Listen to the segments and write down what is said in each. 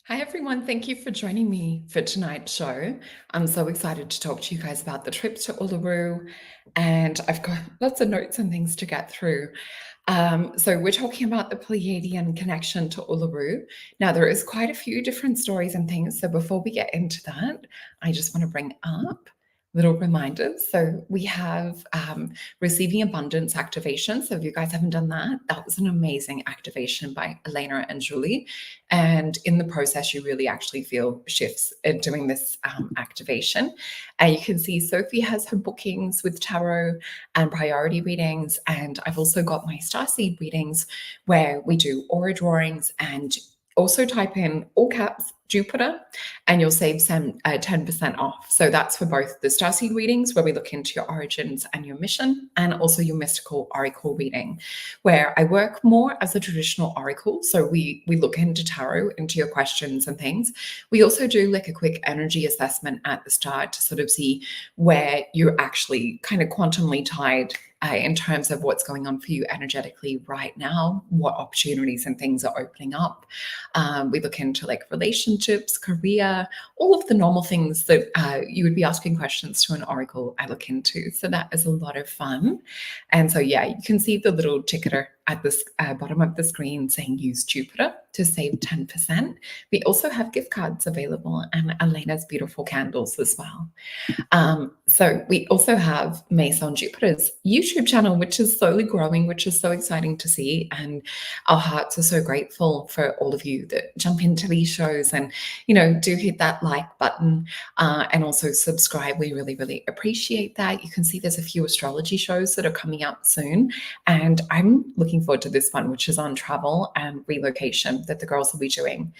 Hi, everyone. Thank you for joining me for tonight's show. I'm so excited to talk to you guys about the trip to Uluru, and I've got lots of notes and things to get through. So, we're talking about the Pleiadian connection to Uluru. Now, there is quite a few different stories and things. So, before we get into that, I just want to bring up little reminders. So, we have receiving abundance activation. So, if you guys haven't done that, that was an amazing activation by Elena and Julie. And in the process, you really actually feel shifts in doing this activation. And you can see Sophie has her bookings with tarot and priority readings. And I've also got my starseed readings where we do aura drawings and also type in all caps Jupiter and you'll save some 10% off. So that's for both the starseed readings where we look into your origins and your mission, and also your mystical oracle reading where I work more as a traditional oracle. So we look into tarot, into your questions and things. We also do like a quick energy assessment at the start to sort of see where you're actually kind of quantumly tied in terms of what's going on for you energetically right now, what opportunities and things are opening up. We look into like relationships, career, all of the normal things that you would be asking questions to an oracle. I look into. So that is a lot of fun. And so, yeah, you can see the little ticketer at the bottom of the screen saying use Jupiter to save 10%. We also have gift cards available and Elena's beautiful candles as well. So we also have Mason Jupiter's YouTube channel, which is slowly growing, which is so exciting to see. And our hearts are so grateful for all of you that jump into these shows and, do hit that like button and also subscribe. We really, really appreciate that. You can see there's a few astrology shows that are coming out soon. And I'm looking forward to this one, which is on travel and relocation that the girls will be doing.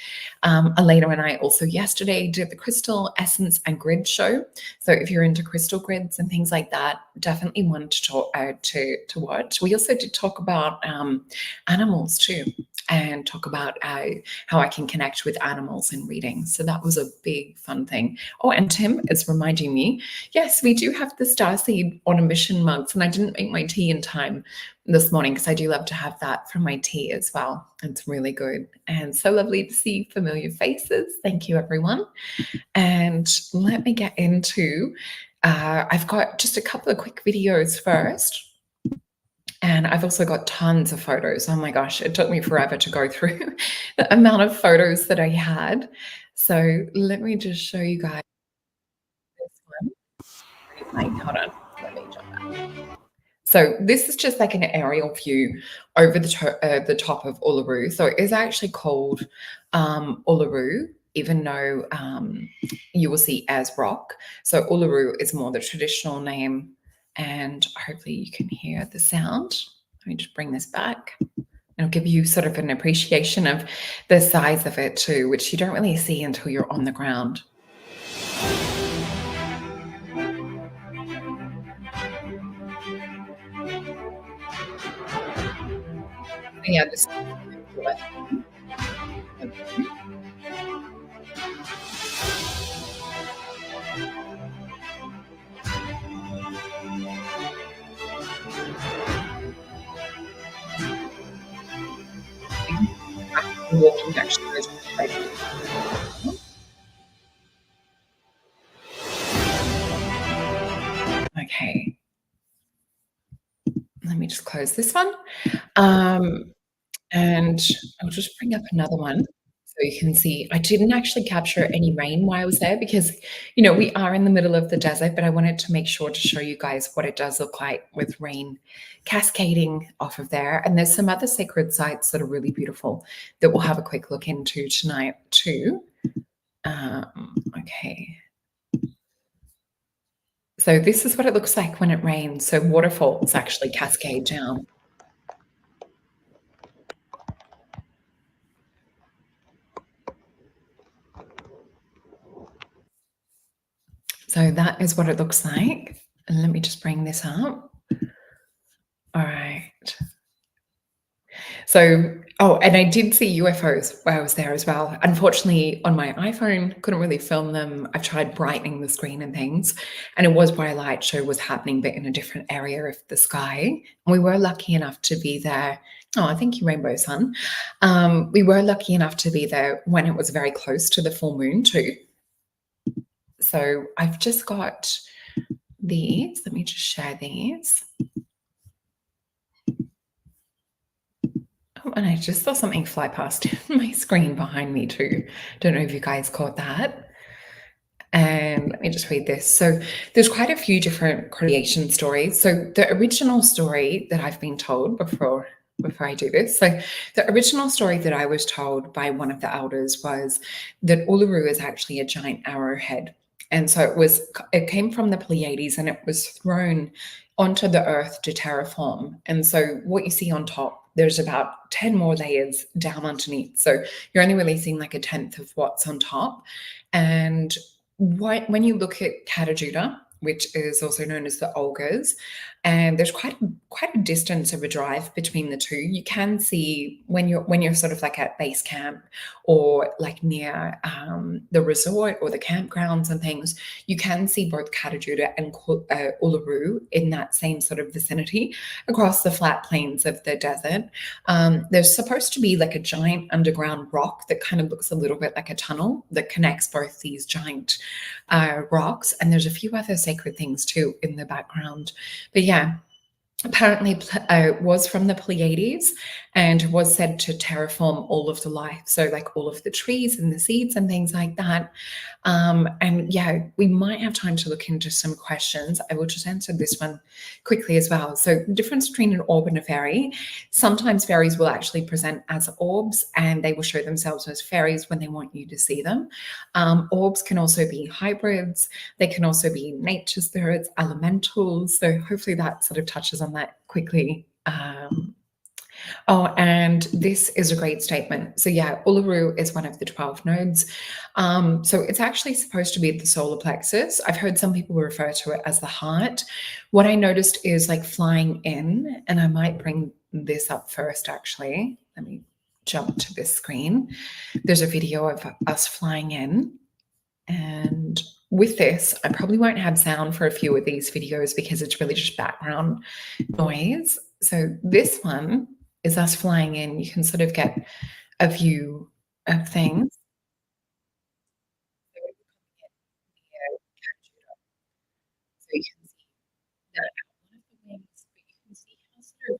Elena and I also yesterday did the crystal essence and grid show. So if you're into crystal grids and things like that, definitely one to talk to watch. We also did talk about animals too, and talk about how I can connect with animals in readings. So that was a big fun thing. Oh, and Tim is reminding me, yes, we do have the Starseed on a mission mugs, and I didn't make my tea in time this morning because I do love to have that for my tea as well. It's really good and so lovely to see familiar faces. Thank you, everyone. And let me get into, I've got just a couple of quick videos first. And I've also got tons of photos. Oh my gosh, it took me forever to go through the amount of photos that I had. So let me just show you guys this one. Like, hold on, let me jump back. So this is just like an aerial view over the top of Uluru. So it is actually called Uluru, even though you will see as rock. So Uluru is more the traditional name, and hopefully you can hear the sound. Let me just bring this back. It'll give you sort of an appreciation of the size of it too, which you don't really see until you're on the ground. Yeah, this. Walking actually goes right. Okay. Let me just close this one. And I'll just bring up another one so you can see. I didn't actually capture any rain while I was there because, we are in the middle of the desert, but I wanted to make sure to show you guys what it does look like with rain cascading off of there. And there's some other sacred sites that are really beautiful that we'll have a quick look into tonight too. Okay. So this is what it looks like when it rains. So waterfalls actually cascade down. So that is what it looks like. And let me just bring this up. All right. So, and I did see UFOs while I was there as well. Unfortunately, on my iPhone, couldn't really film them. I've tried brightening the screen and things, and it was while a light show was happening, but in a different area of the sky. And we were lucky enough to be there Oh, thank you, Rainbow Sun. We were lucky enough to be there when it was very close to the full moon too. So I've just got these. Let me just share these. Oh, and I just saw something fly past my screen behind me too. Don't know if you guys caught that. And let me just read this. So there's quite a few different creation stories. So the original story that I've been told before I do this, so the original story that I was told by one of the elders was that Uluru is actually a giant arrowhead. And so it came from the Pleiades and it was thrown onto the earth to terraform. And so what you see on top, there's about 10 more layers down underneath. So you're only really seeing like a tenth of what's on top. And when you look at Kata, which is also known as the Olgas, and there's quite a distance of a drive between the two. You can see when you're sort of like at base camp or like near the resort or the campgrounds and things, you can see both Kata and Uluru in that same sort of vicinity across the flat plains of the desert. There's supposed to be like a giant underground rock that kind of looks a little bit like a tunnel that connects both these giant rocks, and there's a few other sacred things too in the background. But yeah, apparently was from the Pleiades and was said to terraform all of the life. So like all of the trees and the seeds and things like that. And yeah, we might have time to look into some questions. I will just answer this one quickly as well. So the difference between an orb and a fairy, sometimes fairies will actually present as orbs and they will show themselves as fairies when they want you to see them. Orbs can also be hybrids. They can also be nature spirits, elementals. So hopefully that sort of touches on that quickly. Oh, and this is a great statement. So yeah, Uluru is one of the 12 nodes. So it's actually supposed to be the solar plexus. I've heard some people refer to it as the heart. What I noticed is like flying in, and I might bring this up first actually. Let me jump to this screen. There's a video of us flying in, and with this, I probably won't have sound for a few of these videos because it's really just background noise. So this one is us flying in. You can sort of get a view of things. So you can see that one of the wings, but you can see how sort of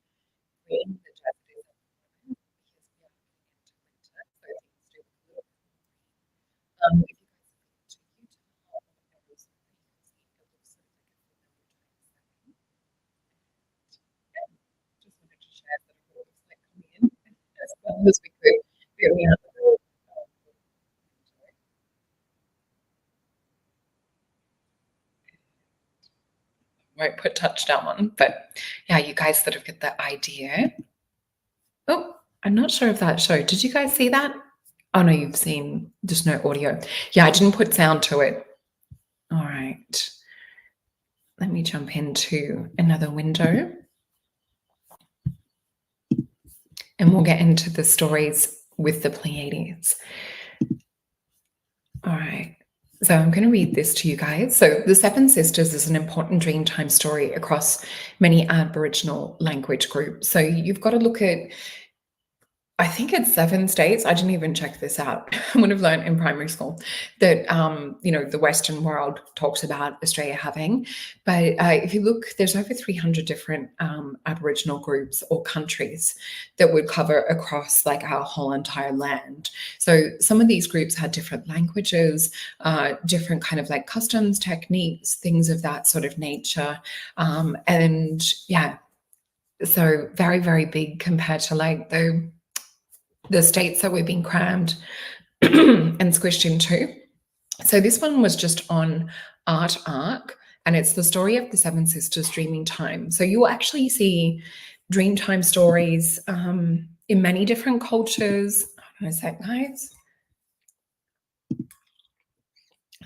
green the desert is at the moment because we are getting into winter, so things do look a little bit more green. If you guys have been to Utah or Arizona, you can see it looks sort of like a familiar type setting. And just wanted to share sort of what it looks like coming in as well as we could. We are the road. Won't put touchdown on, but yeah, you guys sort of get the idea. Oh, I'm not sure if that showed. Did you guys see that? Oh no, you've seen just no audio. Yeah, I didn't put sound to it. All right. Let me jump into another window. And we'll get into the stories with the Pleiades. All right. So I'm going to read this to you guys. So the Seven Sisters is an important Dreamtime story across many Aboriginal language groups. So you've got to look at, I think it's 7 states. I didn't even check this out. I would have learned in primary school that, the Western world talks about Australia having. But if you look, there's over 300 different Aboriginal groups or countries that would cover across like our whole entire land. So some of these groups had different languages, different kind of like customs, techniques, things of that sort of nature. And yeah, so very, very big compared to like the states that we've been crammed and squished into. So this one was just on Art Arc, and it's the story of the Seven Sisters Dreaming Time. So you'll actually see Dreamtime stories in many different cultures. Hold on a sec, guys.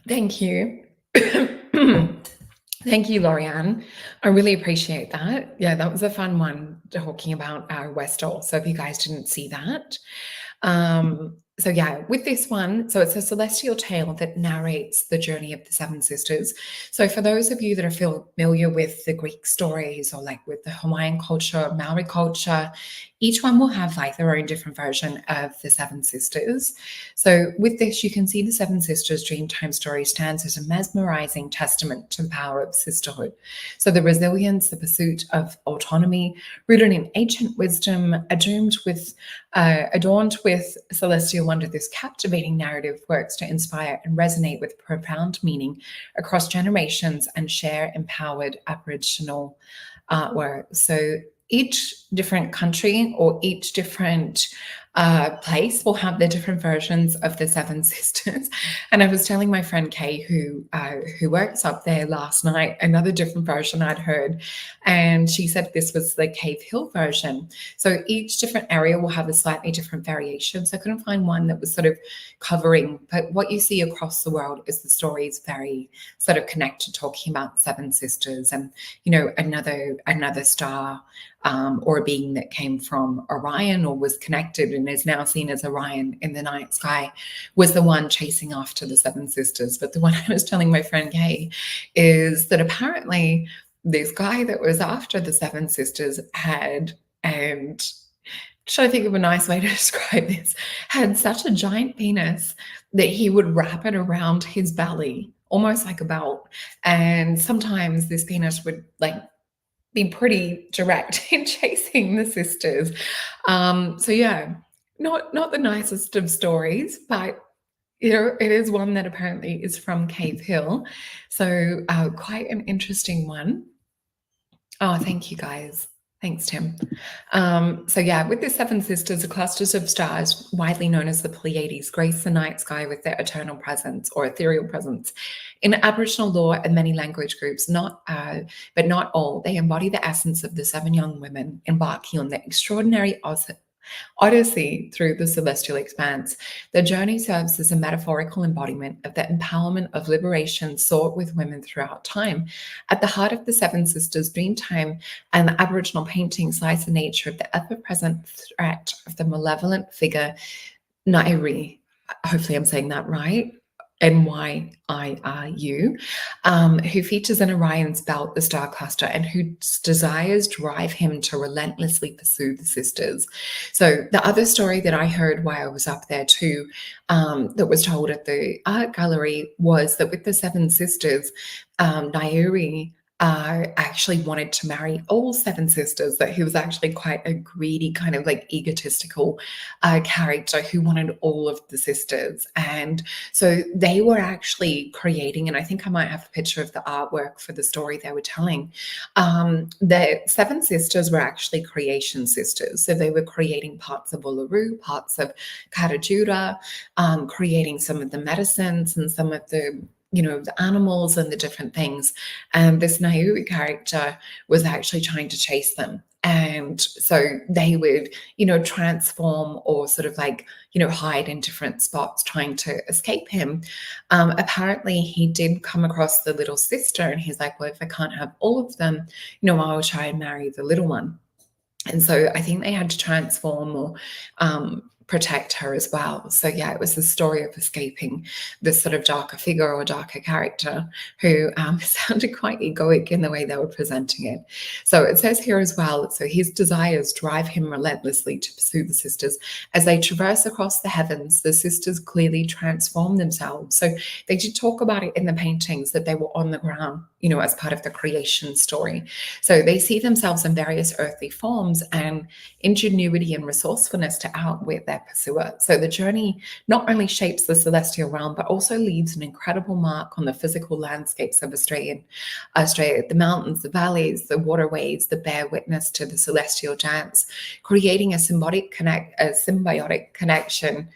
Thank you. Thank you, Lorianne. I really appreciate that. Yeah, that was a fun one talking about our Westall. So if you guys didn't see that. So yeah, with this one, so it's a celestial tale that narrates the journey of the seven sisters. So for those of you that are familiar with the Greek stories or like with the Hawaiian culture, Maori culture, each one will have like their own different version of the seven sisters. So with this, you can see the seven sisters Dreamtime story stands as a mesmerizing testament to the power of sisterhood. So the resilience, the pursuit of autonomy, rooted in ancient wisdom, adorned with celestial wonder, this captivating narrative works to inspire and resonate with profound meaning across generations and share empowered Aboriginal artwork. So each different country or each different place will have their different versions of the Seven Sisters. And I was telling my friend Kay, who works up there last night, another different version I'd heard, and she said this was the Cave Hill version. So each different area will have a slightly different variation. So I couldn't find one that was sort of covering, but what you see across the world is the stories very sort of connected, talking about seven sisters and another star or a being that came from Orion or was connected and is now seen as Orion in the night sky was the one chasing after the seven sisters. But the one I was telling my friend Kay is that apparently this guy that was after the seven sisters had, and trying to think of a nice way to describe this, had such a giant penis that he would wrap it around his belly, almost like a belt. And sometimes this penis would like be pretty direct in chasing the sisters. So yeah, not the nicest of stories, but it is one that apparently is from Cave Hill. So quite an interesting one. Oh, thank you guys. Thanks, Tim. So yeah, with the seven sisters, the clusters of stars, widely known as the Pleiades, grace the night sky with their eternal presence or ethereal presence. In Aboriginal lore and many language groups, but not all, they embody the essence of the seven young women embarking on the extraordinary odyssey through the celestial expanse. The journey serves as a metaphorical embodiment of the empowerment of liberation sought with women throughout time. At the heart of the Seven Sisters Dreamtime and the Aboriginal paintings lies the nature of the ever-present threat of the malevolent figure Nairi. Hopefully I'm saying that right. Nyiru, who features in Orion's belt, the star cluster, and whose desires drive him to relentlessly pursue the sisters. So the other story that I heard while I was up there too, that was told at the art gallery, was that with the seven sisters, Nairi actually wanted to marry all seven sisters, that he was actually quite a greedy, kind of like egotistical character who wanted all of the sisters. And so they were actually creating, and I think I might have a picture of the artwork for the story they were telling. The seven sisters were actually creation sisters. So they were creating parts of Uluru, parts of Kata, Tjuta, creating some of the medicines and some of the the animals and the different things. And this Nauru character was actually trying to chase them. And so they would, transform or sort of like, hide in different spots trying to escape him. Apparently, he did come across the little sister and he's like, well, if I can't have all of them, I will try and marry the little one. And so I think they had to transform or protect her as well. So yeah, it was the story of escaping this sort of darker figure or darker character who sounded quite egoic in the way they were presenting it. So it says here as well, so his desires drive him relentlessly to pursue the sisters. As they traverse across the heavens, the sisters clearly transform themselves. So they did talk about it in the paintings that they were on the ground, as part of the creation story. So they see themselves in various earthly forms and ingenuity and resourcefulness to outwit their pursuer. So the journey not only shapes the celestial realm, but also leaves an incredible mark on the physical landscapes of Australia, the mountains, the valleys, the waterways that bear witness to the celestial dance, creating a symbiotic connection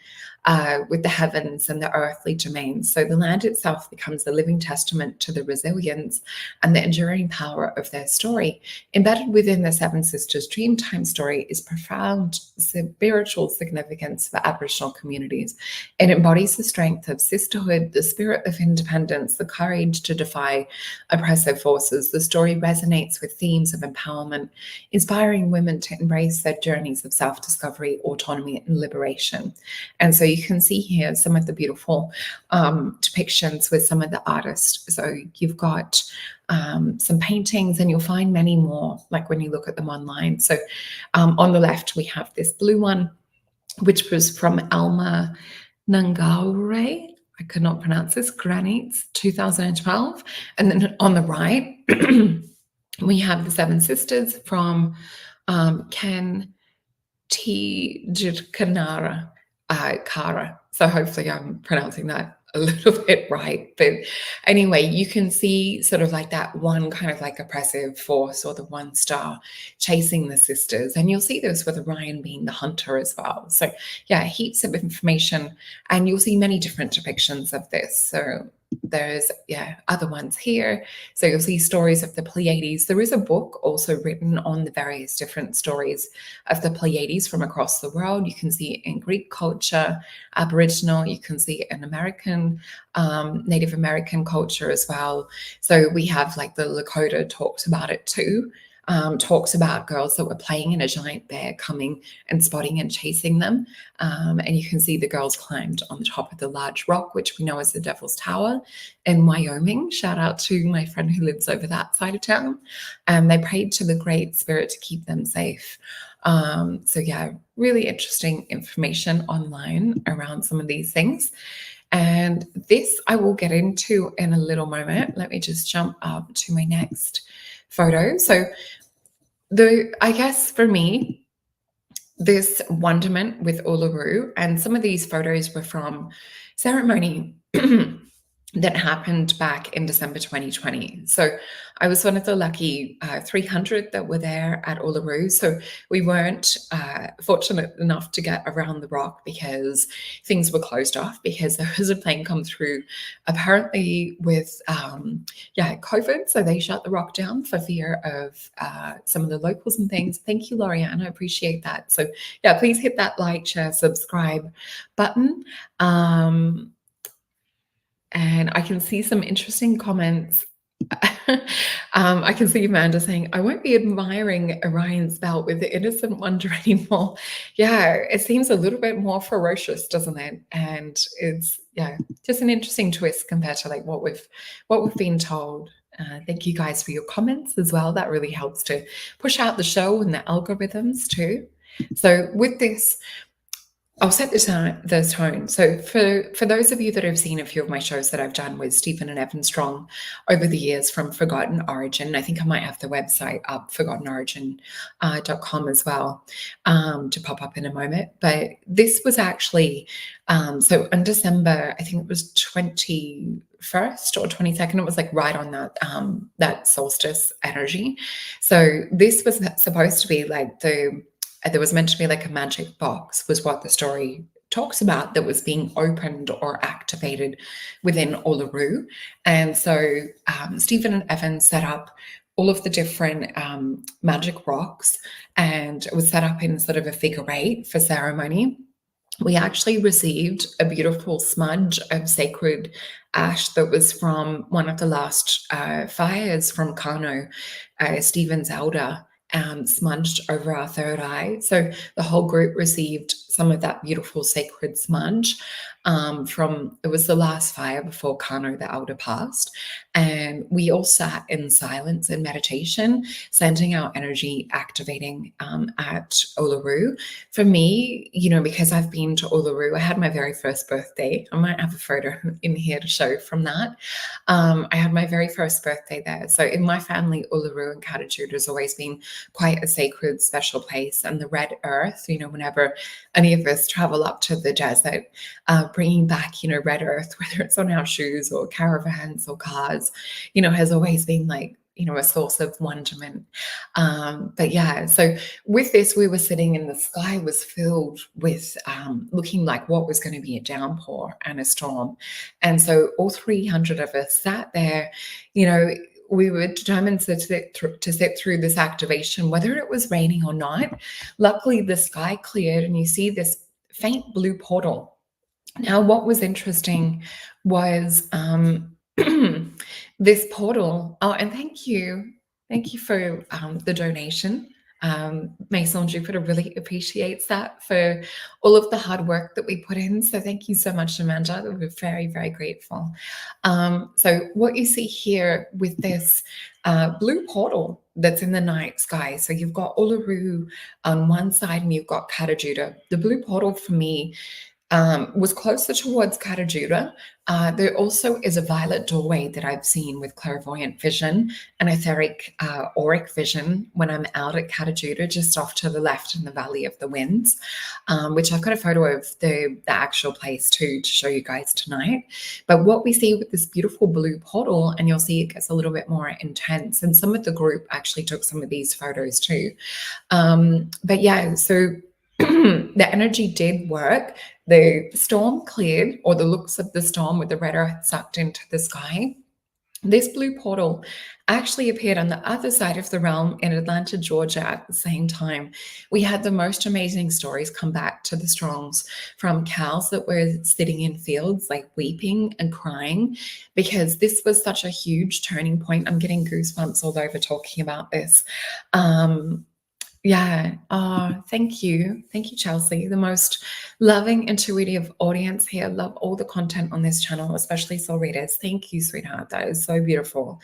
with the heavens and the earthly domains. So the land itself becomes a living testament to the resilience and the enduring power of their story. Embedded within the Seven Sisters Dreamtime story is profound spiritual significance for Aboriginal communities. It embodies the strength of sisterhood, the spirit of independence, the courage to defy oppressive forces. The story resonates with themes of empowerment, inspiring women to embrace their journeys of self-discovery, autonomy, and liberation. And so you you can see here some of the beautiful depictions with some of the artists. So you've got some paintings, and you'll find many more, like when you look at them online. So on the left, we have this blue one, which was from Alma Nangaure. I could not pronounce this, Granites, 2012. And then on the right, we have the Seven Sisters from Ken Tjuta Kara. So hopefully I'm pronouncing that a little bit right. But anyway, you can see sort of like that one kind of like oppressive force, or the one star chasing the sisters. And you'll see this with Orion being the hunter as well. So yeah, heaps of information, and you'll see many different depictions of this. So there's other ones here. So you'll see stories of the Pleiades. There is a book also written on the various different stories of the Pleiades from across the world. You can see it in Greek culture, Aboriginal, you can see it in American, Native American culture as well. So we have like the Lakota talks about it too. Talks about girls that were playing in a giant bear coming and spotting and chasing them. And you can see the girls climbed on the top of the large rock, which we know as the Devil's Tower in Wyoming. Shout out to my friend who lives over that side of town. They prayed to the Great Spirit to keep them safe. So yeah, really interesting information online around some of these things. And this I will get into in a little moment. Let me just jump up to my next photo. So I guess for me, this wonderment with Uluru, and some of these photos were from ceremony that happened back in December 2020. So I was one of the lucky 300 that were there at Uluru. So we weren't fortunate enough to get around the rock because things were closed off, because there was a plane come through apparently with COVID. So they shut the rock down for fear of some of the locals and things. Thank you, Lorianne. I appreciate that. So yeah, please hit that like, share, subscribe button. And I can see some interesting comments. I can see Amanda saying, I won't be admiring Orion's belt with the innocent wonder anymore. Yeah, it seems a little bit more ferocious, doesn't it? And it's just an interesting twist compared to like what we've been told. Thank you guys for your comments as well. That really helps to push out the show and the algorithms too. So with this, I'll set the tone. So for those of you that have seen a few of my shows that I've done with Stephen and Evan Strong over the years from Forgotten Origin, I think I might have the website up, forgottenorigin.com as well, to pop up in a moment. But this was actually, so in December, I think it was 21st or 22nd, it was like right on that solstice energy. So this was supposed to be like there was meant to be like a magic box, was what the story talks about, that was being opened or activated within Uluru. And so Stephen and Evan set up all of the different magic rocks, and it was set up in sort of a figure eight for ceremony. We actually received a beautiful smudge of sacred ash that was from one of the last fires from Kano, Stephen's elder, smudged over our third eye. So the whole group received some of that beautiful sacred smudge it was the last fire before Kano the elder passed. And we all sat in silence and meditation, sending out energy, activating at Uluru. For me, because I've been to Uluru, I had my very first birthday. I might have a photo in here to show from that. I had my very first birthday there. So in my family, Uluru and Kata has always been quite a sacred, special place. And the red earth, whenever any of us travel up to the desert, bringing back, red earth, whether it's on our shoes or caravans or cars, has always been like, a source of wonderment. But yeah, so with this, we were sitting and the sky was filled with looking like what was going to be a downpour and a storm. And so all 300 of us sat there, we were determined to sit through this activation, whether it was raining or not. Luckily, the sky cleared and you see this faint blue portal. Now, what was interesting was this portal. Oh, and thank you for the donation. Mason Jupiter really appreciates that for all of the hard work that we put in. So thank you so much, Amanda. We're very, very grateful. So what you see here with this blue portal that's in the night sky. So you've got Uluru on one side and you've got Kata. The blue portal for me was closer towards Kata. There also is a violet doorway that I've seen with clairvoyant vision and etheric auric vision when I'm out at Kata, just off to the left in the Valley of the Winds, which I've got a photo of the actual place too to show you guys tonight. But what we see with this beautiful blue portal, and you'll see it gets a little bit more intense, and some of the group actually took some of these photos too. But yeah, so the energy did work. The storm cleared, or the looks of the storm with the red earth sucked into the sky. This blue portal actually appeared on the other side of the realm in Atlanta, Georgia at the same time. We had the most amazing stories come back to the Strongs from cows that were sitting in fields, like weeping and crying, because this was such a huge turning point. I'm getting goosebumps all over talking about this. Yeah. Thank you. Thank you, Chelsea. The most loving, intuitive audience here. Love all the content on this channel, especially Solretas. Thank you, sweetheart. That is so beautiful.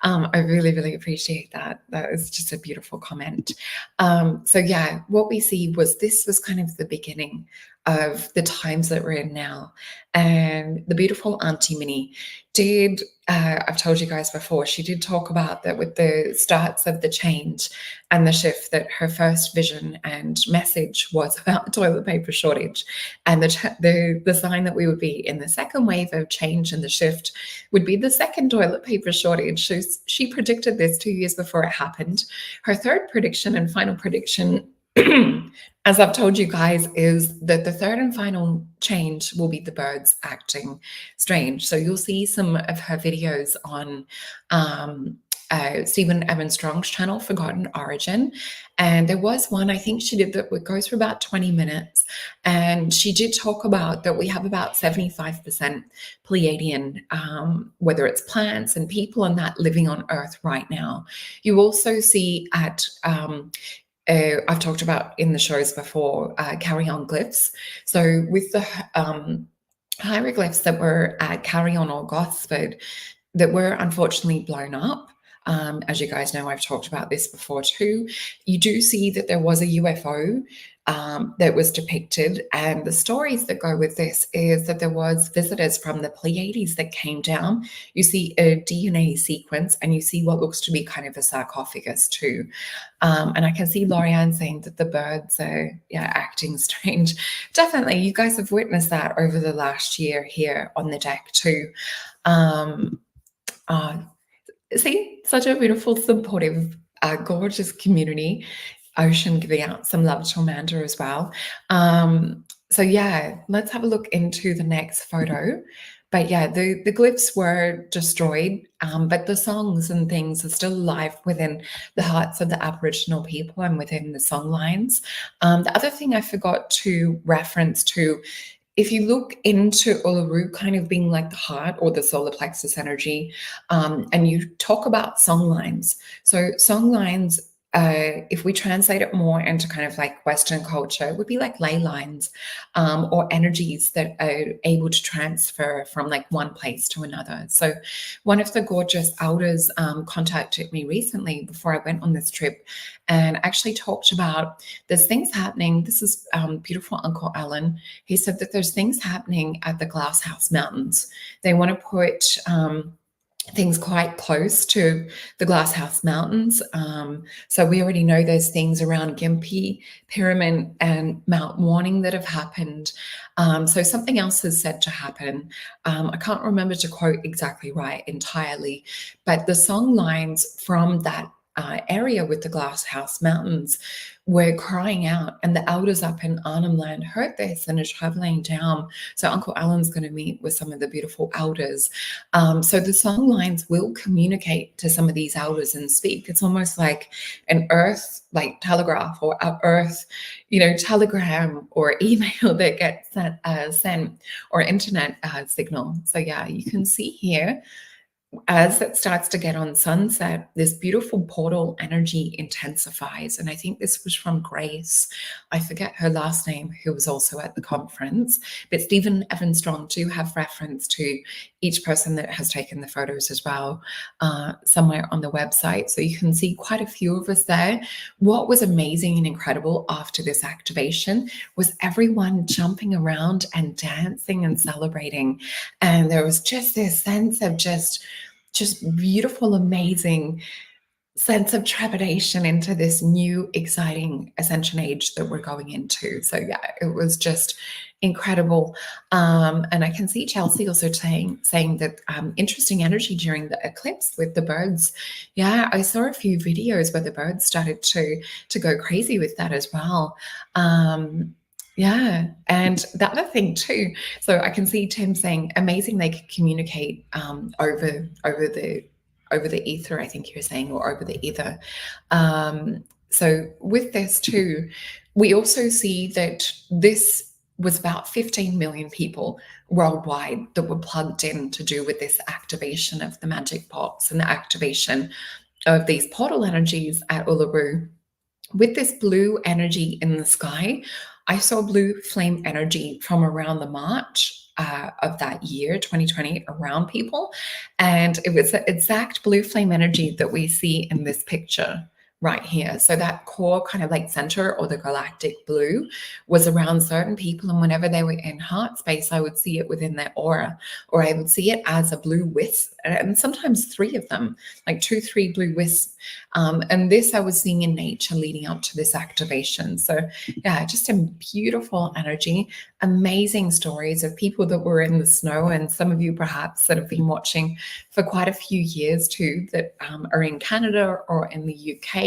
I really, really appreciate that. That is just a beautiful comment. So yeah, what we see was this was kind of the beginning of the times that we're in now. And the beautiful Auntie Minnie did, I've told you guys before, she did talk about that with the starts of the change and the shift, that her first vision and message was about toilet paper shortage, and the sign that we would be in the second wave of change and the shift would be the second toilet paper shortage. So she predicted this 2 years before it happened. Her third prediction and final prediction, as I've told you guys, is that the third and final change will be the birds acting strange. So you'll see some of her videos on Stephen Evan Strong's channel, Forgotten Origin. And there was one, I think she did, that goes for about 20 minutes. And she did talk about that we have about 75% Pleiadian, whether it's plants and people and that living on Earth right now. You also see at I've talked about in the shows before, carry-on glyphs. So with the hieroglyphs that were at Carry-on or Gosford that were unfortunately blown up, as you guys know, I've talked about this before too, you do see that there was a UFO that was depicted, and the stories that go with this is that there was visitors from the Pleiades that came down. You see a DNA sequence, and you see what looks to be kind of a sarcophagus too. And I can see Lorianne saying that the birds are acting strange. Definitely, you guys have witnessed that over the last year here on the deck too. See, such a beautiful, supportive, gorgeous community. Ocean giving out some love to Amanda as well. So yeah, let's have a look into the next photo. But yeah, the glyphs were destroyed, but the songs and things are still alive within the hearts of the Aboriginal people and within the songlines. The other thing I forgot to reference to, if you look into Uluru kind of being like the heart or the solar plexus energy, and you talk about songlines. So songlines, if we translate it more into kind of like Western culture, it would be like ley lines, or energies that are able to transfer from like one place to another. So one of the gorgeous elders contacted me recently before I went on this trip and actually talked about there's things happening. This is beautiful Uncle Alan. He said that there's things happening at the Glasshouse Mountains. They want to put things quite close to the Glasshouse Mountains. So we already know there's things around Gympie, Pyramid, and Mount Warning that have happened. So something else is said to happen. I can't remember to quote exactly right entirely, but the song lines from that area with the Glasshouse Mountains were crying out, and the elders up in Arnhem Land heard this and are traveling down. So Uncle Alan's going to meet with some of the beautiful elders. So the song lines will communicate to some of these elders and speak. It's almost like an earth, like telegraph, or earth, telegram or email that gets sent, or internet signal. So yeah, you can see here as it starts to get on sunset, this beautiful portal energy intensifies. And I think this was from Grace. I forget her last name, who was also at the conference. But Stephen Evan Strong do have reference to each person that has taken the photos as well, somewhere on the website. So you can see quite a few of us there. What was amazing and incredible after this activation was everyone jumping around and dancing and celebrating. And there was just this sense of just beautiful, amazing sense of trepidation into this new, exciting ascension age that we're going into. So yeah, it was just incredible. And I can see Chelsea also saying that interesting energy during the eclipse with the birds. Yeah, I saw a few videos where the birds started to go crazy with that as well. Yeah, and the other thing too. So I can see Tim saying, amazing they could communicate over the ether, I think you were saying, or over the ether. So with this too, we also see that this was about 15 million people worldwide that were plugged in to do with this activation of the magic pots and the activation of these portal energies at Uluru. With this blue energy in the sky, I saw blue flame energy from around the March of that year, 2020, around people. And it was the exact blue flame energy that we see in this picture right here. So that core kind of like center, or the galactic blue, was around certain people. And whenever they were in heart space, I would see it within their aura, or I would see it as a blue wisp, and sometimes three of them, like 2, 3 blue wisps. And this I was seeing in nature leading up to this activation. So yeah, just a beautiful energy, amazing stories of people that were in the snow, and some of you perhaps that have been watching for quite a few years too, that are in Canada or in the UK.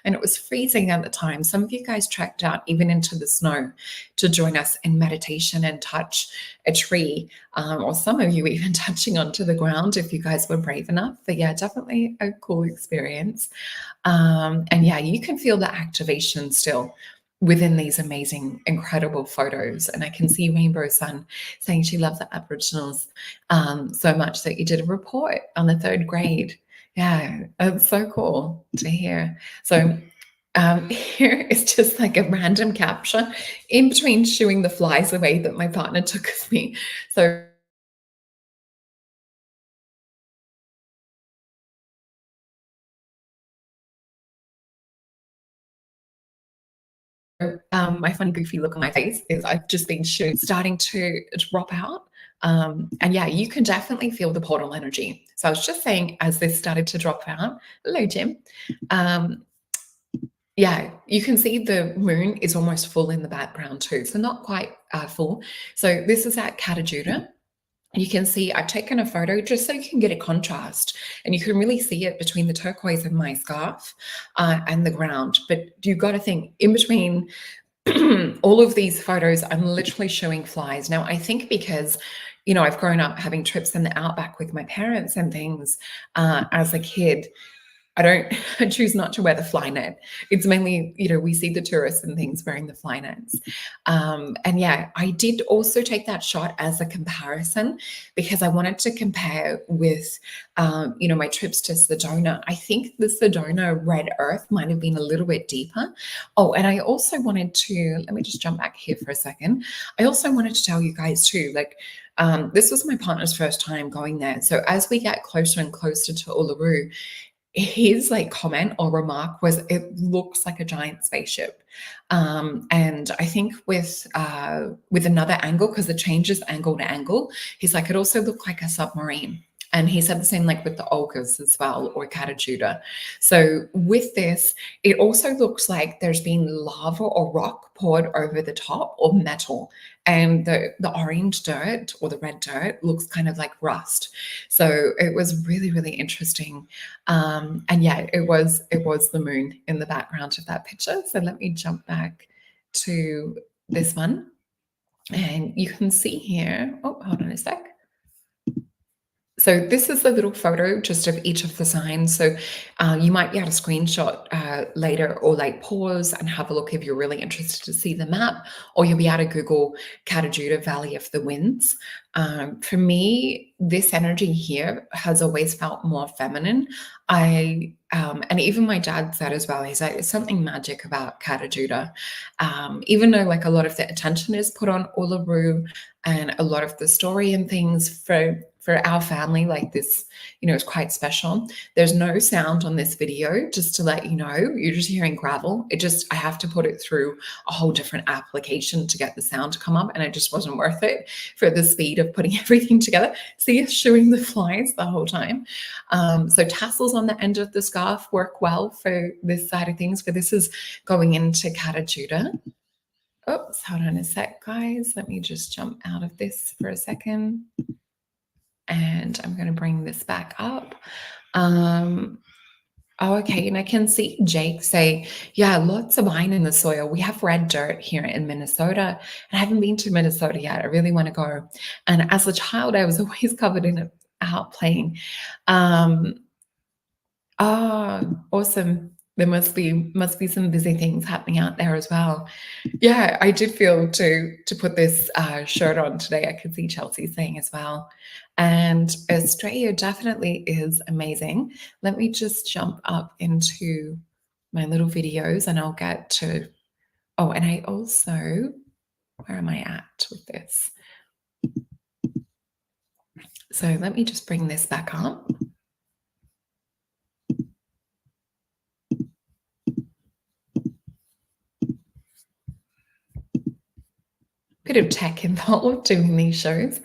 And it was freezing at the time. Some of you guys trekked out even into the snow to join us in meditation and touch a tree, or some of you even touching onto the ground if you guys were brave enough. But yeah, definitely a cool experience. And yeah, you can feel the activation still within these amazing, incredible photos. And I can see Rainbow Sun saying she loves the Aboriginals so much that you did a report on the 3rd grade. Yeah, it's so cool to hear. So here is just like a random capture in between shooing the flies away that my partner took of me. So my funny goofy look on my face is I've just been starting to drop out. And yeah, you can definitely feel the portal energy. So I was just saying, as this started to drop out, hello, Jim. Yeah, you can see the moon is almost full in the background too. So not quite full. So this is at Kata. You can see I've taken a photo just so you can get a contrast, and you can really see it between the turquoise of my scarf and the ground. But you've got to think, in between all of these photos, I'm literally showing flies. Now, I think because, you know, I've grown up having trips in the outback with my parents and things as a kid, I choose not to wear the fly net. It's mainly, you know, we see the tourists and things wearing the fly nets. And yeah, I did also take that shot as a comparison because I wanted to compare with, you know, my trips to Sedona. I think the Sedona red earth might have been a little bit deeper. Oh, and I also wanted to, let me just jump back here for a second. I also wanted to tell you guys too, like, this was my partner's first time going there. So as we get closer and closer to Uluru, his like comment or remark was, it looks like a giant spaceship. And I think with another angle, because it changes angle to angle, he's like, it also looked like a submarine. And he said the same like with the ogres as well, or Kata. So with this, it also looks like there's been lava or rock poured over the top, or metal, and the orange dirt or the red dirt looks kind of like rust. So it was really, really interesting. And yeah, it was the moon in the background of that picture. So let me jump back to this one, and you can see here. Oh, hold on a sec. So this is a little photo just of each of the signs. So you might be able to screenshot later or like pause and have a look if you're really interested to see the map, or you'll be able to Google Kata Valley of the Winds. For me, this energy here has always felt more feminine. And even my dad said as well, he's like, there's something magic about Kata. Even though like a lot of the attention is put on Uluru and a lot of the story and things for our family, like this, is quite special. There's no sound on this video, just to let you know. You're just hearing gravel. I have to put it through a whole different application to get the sound to come up, and it just wasn't worth it for the speed of putting everything together. See us shooing the flies the whole time. So tassels on the end of the scarf work well for this side of things, but this is going into Kata. Oops, hold on a sec, guys. Let me just jump out of this for a second. And I'm going to bring this back up. Okay, and I can see Jake say, yeah, lots of wine in the soil. We have red dirt here in Minnesota, and I haven't been to Minnesota yet. I really want to go. And as a child, I was always covered in it out playing. Awesome. There must be some busy things happening out there as well. Yeah, I did feel to put this shirt on today. I could see Chelsea saying as well. And Australia definitely is amazing. Let me just jump up into my little videos and I'll get to, and I also, where am I at with this? So let me just bring this back up. Bit of tech involved doing these shows.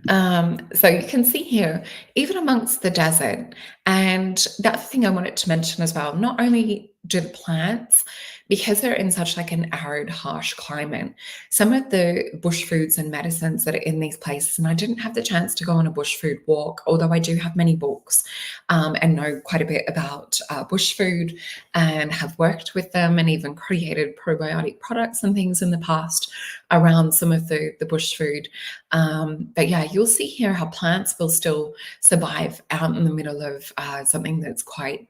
So you can see here, even amongst the desert, and the other thing I wanted to mention as well, not only do the plants, because they're in such like an arid, harsh climate, some of the bush foods and medicines that are in these places, and I didn't have the chance to go on a bush food walk, although I do have many books and know quite a bit about bush food and have worked with them and even created probiotic products and things in the past around some of the bush food. But yeah, you'll see here how plants will still survive out in the middle of something that's quite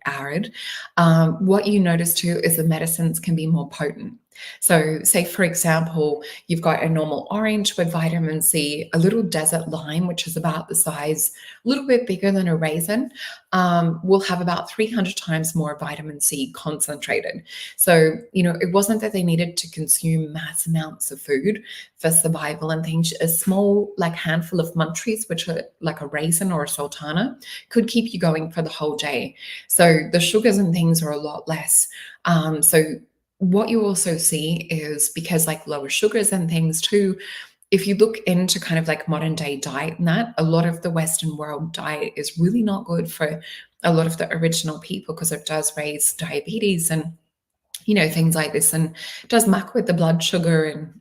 arid. What you notice too is the medicines can be more potent. So say, for example, you've got a normal orange with vitamin C, a little desert lime, which is about the size, a little bit bigger than a raisin, will have about 300 times more vitamin C concentrated. So, it wasn't that they needed to consume mass amounts of food for survival and things. A small, like, handful of munchies, which are like a raisin or a sultana, could keep you going for the whole day. So the sugars and things are a lot less. So what you also see is, because like lower sugars and things too, if you look into kind of like modern day diet and that, a lot of the Western world diet is really not good for a lot of the original people, because it does raise diabetes and things like this, and does muck with the blood sugar and,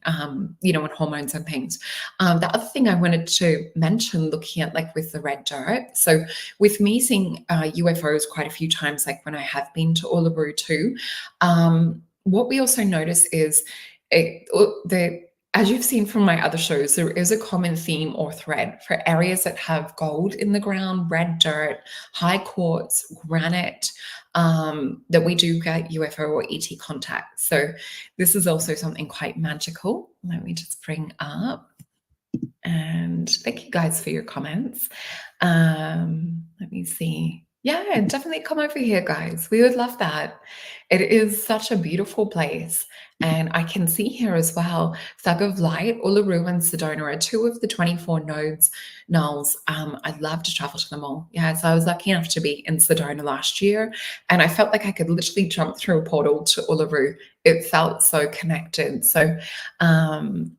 and hormones and things. The other thing I wanted to mention, looking at like with the red dirt, so with me seeing UFOs quite a few times, like when I have been to Uluru too, what we also notice is as you've seen from my other shows, there is a common theme or thread for areas that have gold in the ground, red dirt, high quartz, granite, that we do get UFO or ET contact. So this is also something quite magical. Let me just bring up. And thank you guys for your comments. Let me see. Yeah, definitely come over here, guys. We would love that. It is such a beautiful place. And I can see here as well, Thug of Light, Uluru and Sedona are two of the 24 nulls. I'd love to travel to them all. Yeah, so I was lucky enough to be in Sedona last year, and I felt like I could literally jump through a portal to Uluru. It felt so connected. So, and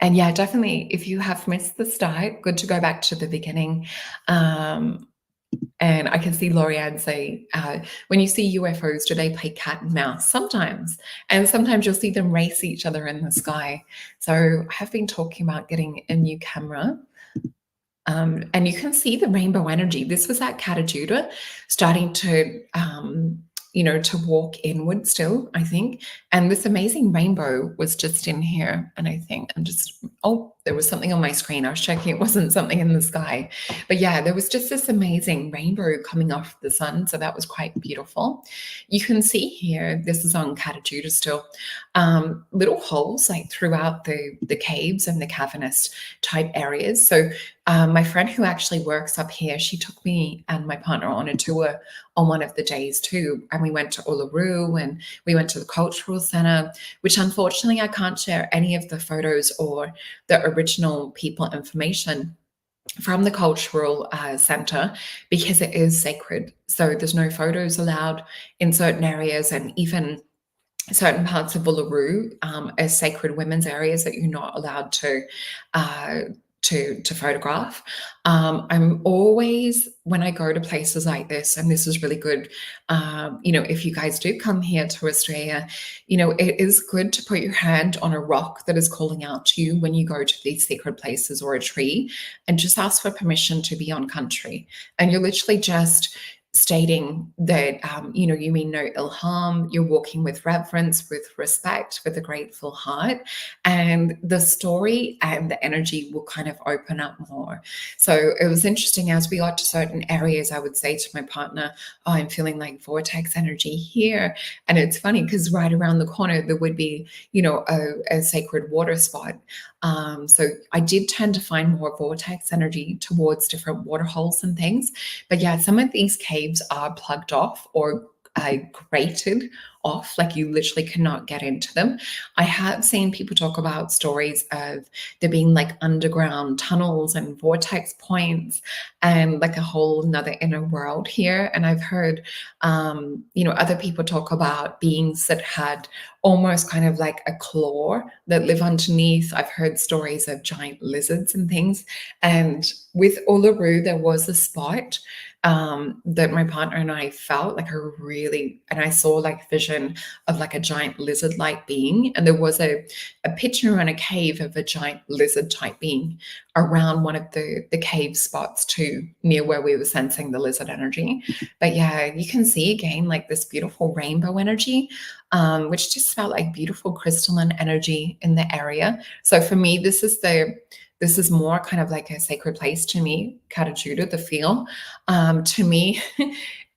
yeah, definitely, if you have missed the start, good to go back to the beginning. And I can see Lorianne say, when you see UFOs, do they play cat and mouse? Sometimes. And sometimes you'll see them race each other in the sky. So I have been talking about getting a new camera. And you can see the rainbow energy. This was at Kata, starting to, to walk inward still, I think. And this amazing rainbow was just in here. And I think I'm just, there was something on my screen. I was checking it wasn't something in the sky. But yeah, there was just this amazing rainbow coming off the sun. So that was quite beautiful. You can see here, this is on Kata still, little holes like throughout the caves and the cavernous type areas. So my friend who actually works up here, she took me and my partner on a tour on one of the days too. And we went to Uluru and we went to the cultural center, which unfortunately I can't share any of the photos or the original people information from the cultural center because it is sacred. So there's no photos allowed in certain areas, and even certain parts of Uluru as sacred women's areas that you're not allowed uh, to photograph. I'm always, when I go to places like this, and this is really good, if you guys do come here to Australia, it is good to put your hand on a rock that is calling out to you when you go to these sacred places, or a tree, and just ask for permission to be on country. And you're literally just stating that you mean no ill harm, you're walking with reverence, with respect, with a grateful heart, and the story and the energy will kind of open up more. So it was interesting, as we got to certain areas, I would say to my partner, oh, I'm feeling like vortex energy here. And it's funny because right around the corner there would be a sacred water spot. So I did tend to find more vortex energy towards different water holes and things. But yeah, some of these caves are plugged off or grated off, like you literally cannot get into them. I have seen people talk about stories of there being like underground tunnels and vortex points and like a whole another inner world here. And I've heard, other people talk about beings that had almost kind of like a claw that live underneath. I've heard stories of giant lizards and things. And with Uluru, there was a spot that my partner and I felt like and I saw like vision of like a giant lizard-like being. And there was a picture in a cave of a giant lizard type being around one of the cave spots too, near where we were sensing the lizard energy. But yeah, you can see again like this beautiful rainbow energy, which just felt like beautiful crystalline energy in the area. So for me, this is more kind of like a sacred place to me, Kata, the feel. To me,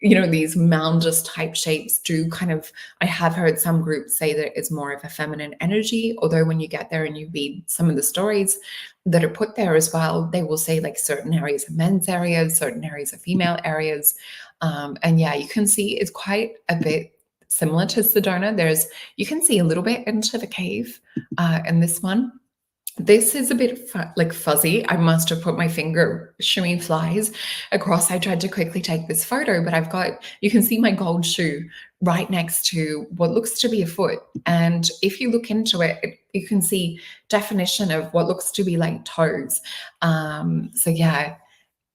these moundous type shapes do kind of, I have heard some groups say that it's more of a feminine energy, although when you get there and you read some of the stories that are put there as well, they will say like certain areas of men's areas, certain areas of female areas. And yeah, you can see it's quite a bit similar to Sedona. You can see a little bit into the cave in this one. This is a bit like fuzzy. I must have put my finger shooing flies across. I tried to quickly take this photo, but you can see my gold shoe right next to what looks to be a foot. And if you look into it, you can see definition of what looks to be like toes. So yeah,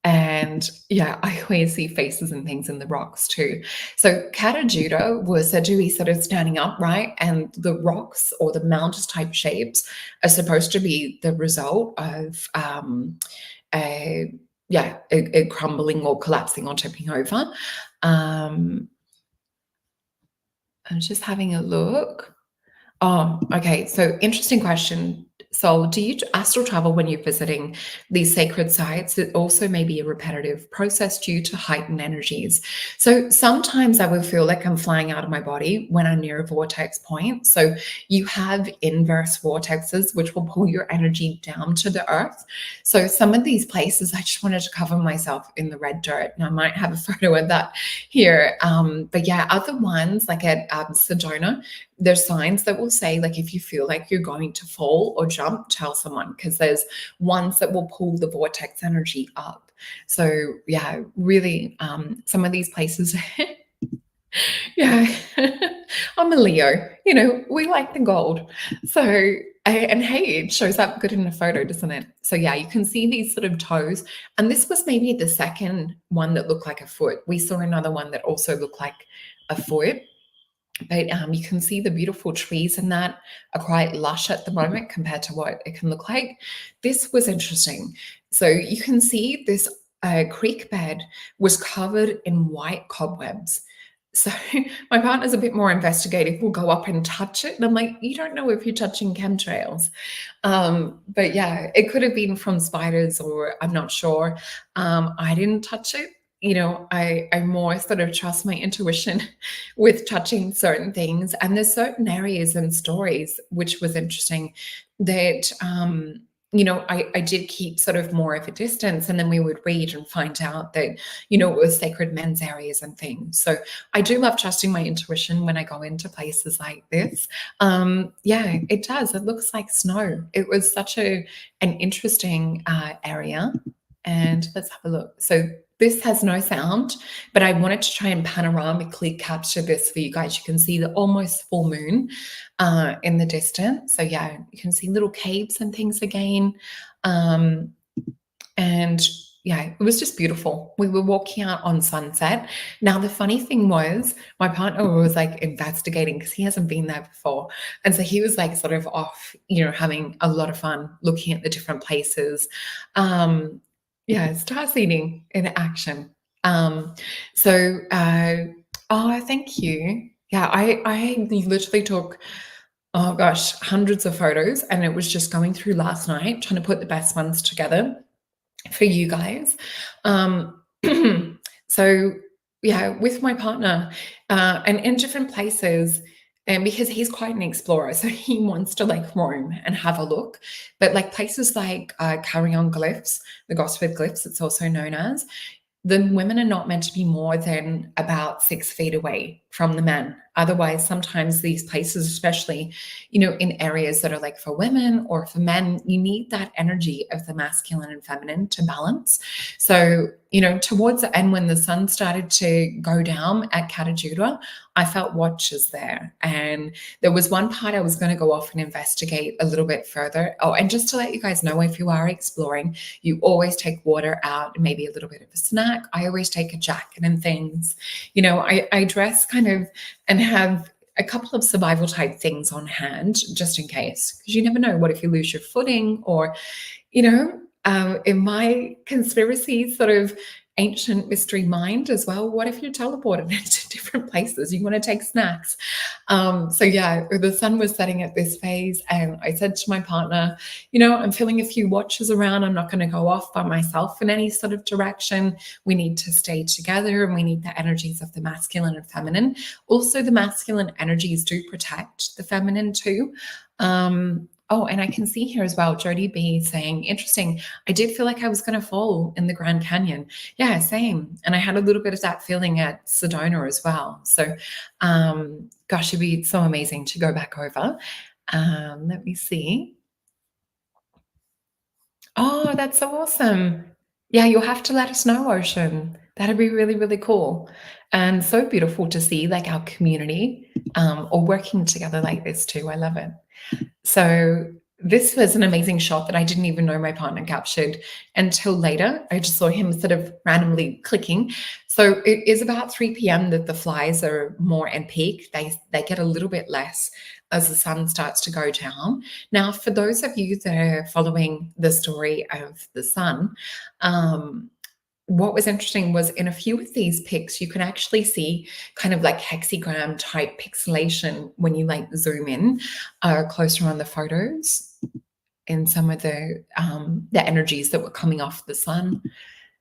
and yeah, I always see faces and things in the rocks too. So Kata was said to be sort of standing upright, and the rocks or the mountainous type shapes are supposed to be the result of a crumbling or collapsing or tipping over. I'm just having a look. Oh, okay. So interesting question. So do you astral travel when you're visiting these sacred sites? It also may be a repetitive process due to heightened energies. So sometimes I will feel like I'm flying out of my body when I'm near a vortex point. So you have inverse vortexes, which will pull your energy down to the earth. So some of these places, I just wanted to cover myself in the red dirt, and I might have a photo of that here. But yeah, other ones like at Sedona, there's signs that will say, like, if you feel like you're going to fall or jump, tell someone, because there's ones that will pull the vortex energy up. So yeah, really, some of these places, yeah, I'm a Leo, we like the gold. So, and hey, it shows up good in a photo, doesn't it? So yeah, you can see these sort of toes. And this was maybe the second one that looked like a foot. We saw another one that also looked like a foot. But you can see the beautiful trees in that are quite lush at the moment compared to what it can look like. This was interesting. So you can see this creek bed was covered in white cobwebs. So my partner's a bit more investigative. We'll go up and touch it. And I'm like, you don't know if you're touching chemtrails. But yeah, it could have been from spiders or I'm not sure. I didn't touch it. I more sort of trust my intuition with touching certain things. And there's certain areas and stories, which was interesting, that I did keep sort of more of a distance, and then we would read and find out that, it was sacred men's areas and things. So I do love trusting my intuition when I go into places like this. Yeah, it does. It looks like snow. It was such an interesting area. And let's have a look. So this has no sound, but I wanted to try and panoramically capture this for you guys. You can see the almost full moon in the distance. So yeah, you can see little caves and things again. And yeah, it was just beautiful. We were walking out on sunset. Now, the funny thing was, my partner was like investigating because he hasn't been there before. And so he was like sort of off, having a lot of fun looking at the different places. Yeah, star seeding in action. Oh, thank you. Yeah, I literally took, oh gosh, hundreds of photos, and it was just going through last night trying to put the best ones together for you guys. So yeah, with my partner, and in different places, and because he's quite an explorer, so he wants to like roam and have a look. But like places like Carrion Glyphs, the Gosford Glyphs, it's also known as, the women are not meant to be more than about 6 feet away from the men. Otherwise, sometimes these places, especially, in areas that are like for women or for men, you need that energy of the masculine and feminine to balance. So, towards the end, when the sun started to go down at Kata, I felt watches there. And there was one part I was going to go off and investigate a little bit further. Oh, and just to let you guys know, if you are exploring, you always take water out, maybe a little bit of a snack. I always take a jacket and things. I dress kind of and have a couple of survival type things on hand just in case, because you never know. What if you lose your footing, or, in my conspiracy sort of ancient mystery mind as well, what if you're teleported into different places? You want to take snacks. So yeah, the sun was setting at this phase, and I said to my partner, I'm feeling a few watches around. I'm not going to go off by myself in any sort of direction. We need to stay together, and we need the energies of the masculine and feminine. Also, the masculine energies do protect the feminine too. Oh, and I can see here as well, Jody B saying, interesting. I did feel like I was going to fall in the Grand Canyon. Yeah, same. And I had a little bit of that feeling at Sedona as well. So, gosh, it'd be so amazing to go back over. Let me see. Oh, that's so awesome. Yeah, you'll have to let us know, Ocean. That'd be really, really cool. And so beautiful to see like our community all working together like this too. I love it. So this was an amazing shot that I didn't even know my partner captured until later. I just saw him sort of randomly clicking. So it is about 3 p.m. that the flies are more in peak. They get a little bit less as the sun starts to go down. Now, for those of you that are following the story of the sun, what was interesting was in a few of these pics, you can actually see kind of like hexagram type pixelation when you like zoom in closer on the photos in some of the energies that were coming off the sun.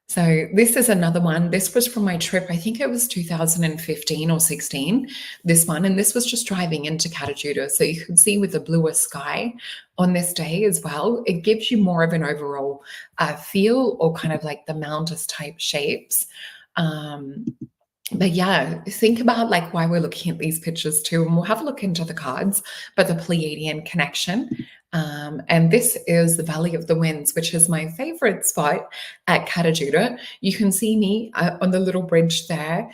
So this is another one. This was from my trip. I think it was 2015 or 16, this one. And this was just driving into Kata. So you can see with the bluer sky on this day as well, it gives you more of an overall feel, or kind of like the mountainous type shapes. But yeah, think about like why we're looking at these pictures too, and we'll have a look into the cards, but the Pleiadian connection. And this is the Valley of the Winds, which is my favorite spot at Kata. You can see me on the little bridge there.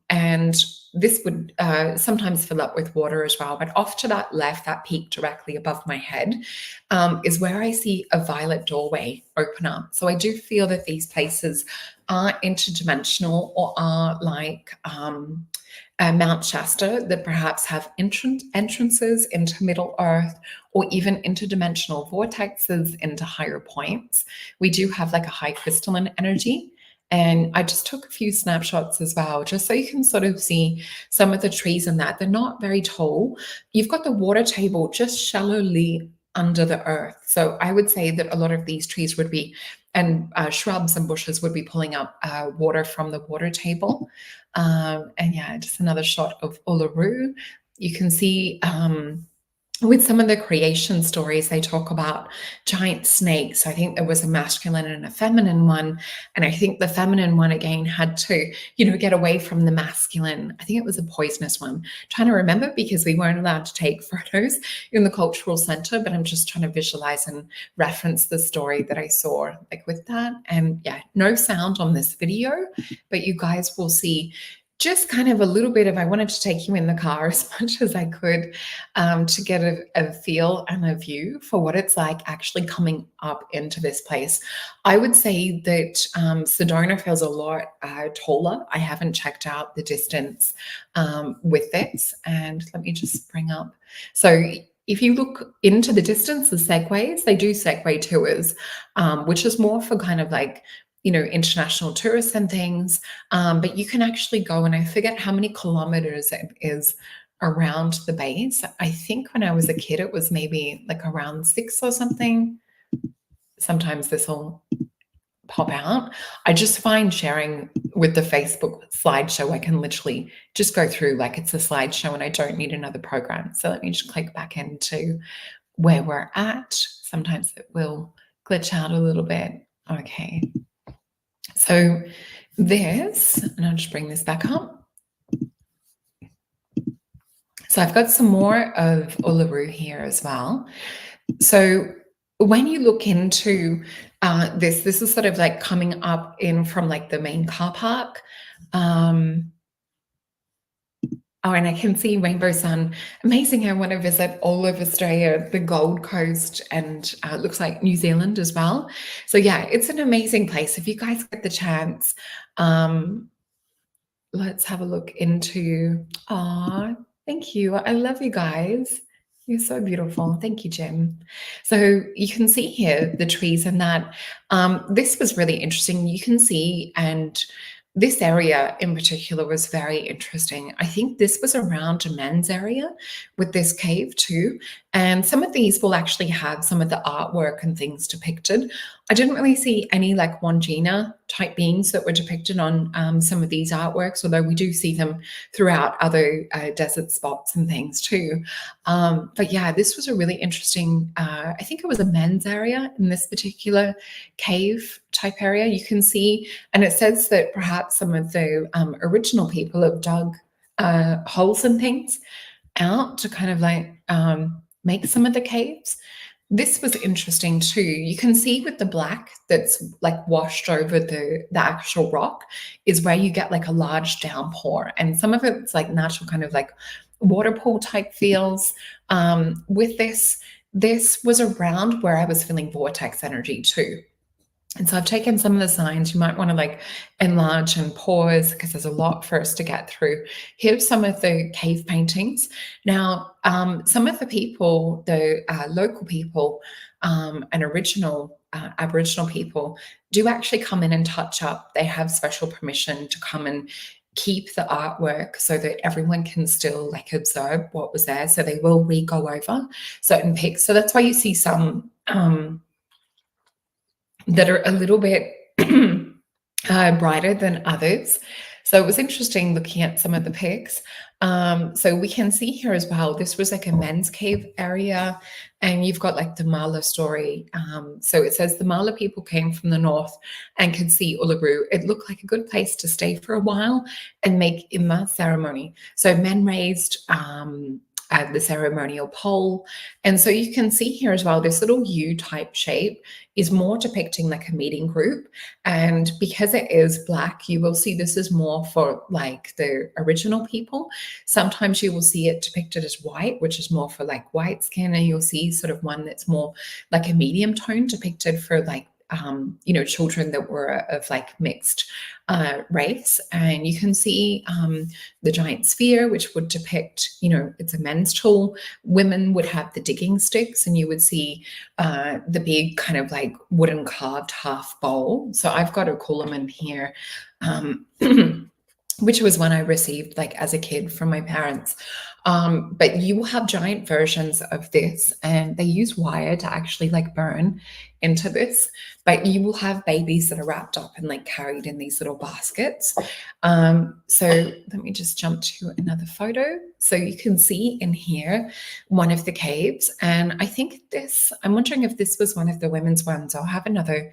And this would sometimes fill up with water as well. But off to that left, that peak directly above my head, is where I see a violet doorway open up. So I do feel that these places are interdimensional, or are like Mount Shasta, that perhaps have entrances into Middle Earth, or even interdimensional vortexes into higher points. We do have like a high crystalline energy And I just took a few snapshots as well, just so you can sort of see some of the trees and that. They're not very tall. You've got the water table just shallowly under the earth. So I would say that a lot of these trees would be, and shrubs and bushes would be pulling up water from the water table. And yeah, just another shot of Uluru. You can see with some of the creation stories, they talk about giant snakes. I think there was a masculine and a feminine one. And I think the feminine one again had to, get away from the masculine. I think it was a poisonous one. I'm trying to remember because we weren't allowed to take photos in the cultural center, but I'm just trying to visualize and reference the story that I saw like with that. And yeah, no sound on this video, but you guys will see just kind of a little bit of, I wanted to take you in the car as much as I could to get a feel and a view for what it's like actually coming up into this place. I would say that Sedona feels a lot taller. I haven't checked out the distance with this. And let me just bring up. So if you look into the distance, the segways, they do segway tours, which is more for kind of like, international tourists and things. But you can actually go, and I forget how many kilometers it is around the base. I think when I was a kid, it was maybe like around 6 or something. Sometimes this will pop out. I just find sharing with the Facebook slideshow, I can literally just go through like it's a slideshow and I don't need another program. So let me just click back into where we're at. Sometimes it will glitch out a little bit. Okay. So this, and I'll just bring this back up. So I've got some more of Uluru here as well. So when you look into this is sort of like coming up in from like the main car park. Oh, and I can see Rainbow Sun. Amazing. I want to visit all of Australia, the Gold Coast, and it looks like New Zealand as well. So yeah, it's an amazing place. If you guys get the chance, let's have a look into, thank you. I love you guys. You're so beautiful. Thank you, Jim. So you can see here the trees and that. This was really interesting. You can see, and this area in particular was very interesting. I think this was around a men's area with this cave too. And some of these will actually have some of the artwork and things depicted. I didn't really see any like Wandjina type beings that were depicted on some of these artworks, although we do see them throughout other desert spots and things too. But yeah, this was a really interesting, I think it was a men's area in this particular cave type area. You can see, and it says that perhaps some of the original people have dug holes and things out to kind of like make some of the caves. This was interesting too. You can see with the black that's like washed over the actual rock is where you get like a large downpour, and some of it's like natural kind of like waterfall type feels. With this was around where I was feeling vortex energy too. And so I've taken some of the signs. You might want to like enlarge and pause because there's a lot for us to get through. Here's some of the cave paintings. Now, some of the people, the local people and original Aboriginal people do actually come in and touch up. They have special permission to come and keep the artwork so that everyone can still like observe what was there. So they will re-go over certain pics. So that's why you see some that are a little bit brighter than others. So it was interesting looking at some of the pics. So we can see here as well, this was like a men's cave area, and you've got like the Mala story. So it says the Mala people came from the north and could see Uluru. It looked like a good place to stay for a while and make Imma ceremony. So men raised the ceremonial pole. And so you can see here as well, this little U type shape is more depicting like a meeting group. And because it is black, you will see this is more for like the original people. Sometimes you will see it depicted as white, which is more for like white skin, and you'll see sort of one that's more like a medium tone depicted for like children that were of like mixed race. And you can see the giant sphere, which would depict, it's a men's tool. Women would have the digging sticks, and you would see the big kind of like wooden carved half bowl. So I've got a Coolaman here. Which was one I received like as a kid from my parents. But you will have giant versions of this, and they use wire to actually like burn into this. But you will have babies that are wrapped up and like carried in these little baskets. So let me just jump to another photo. So you can see in here one of the caves, and I think this, I'm wondering if this was one of the women's ones. I'll have another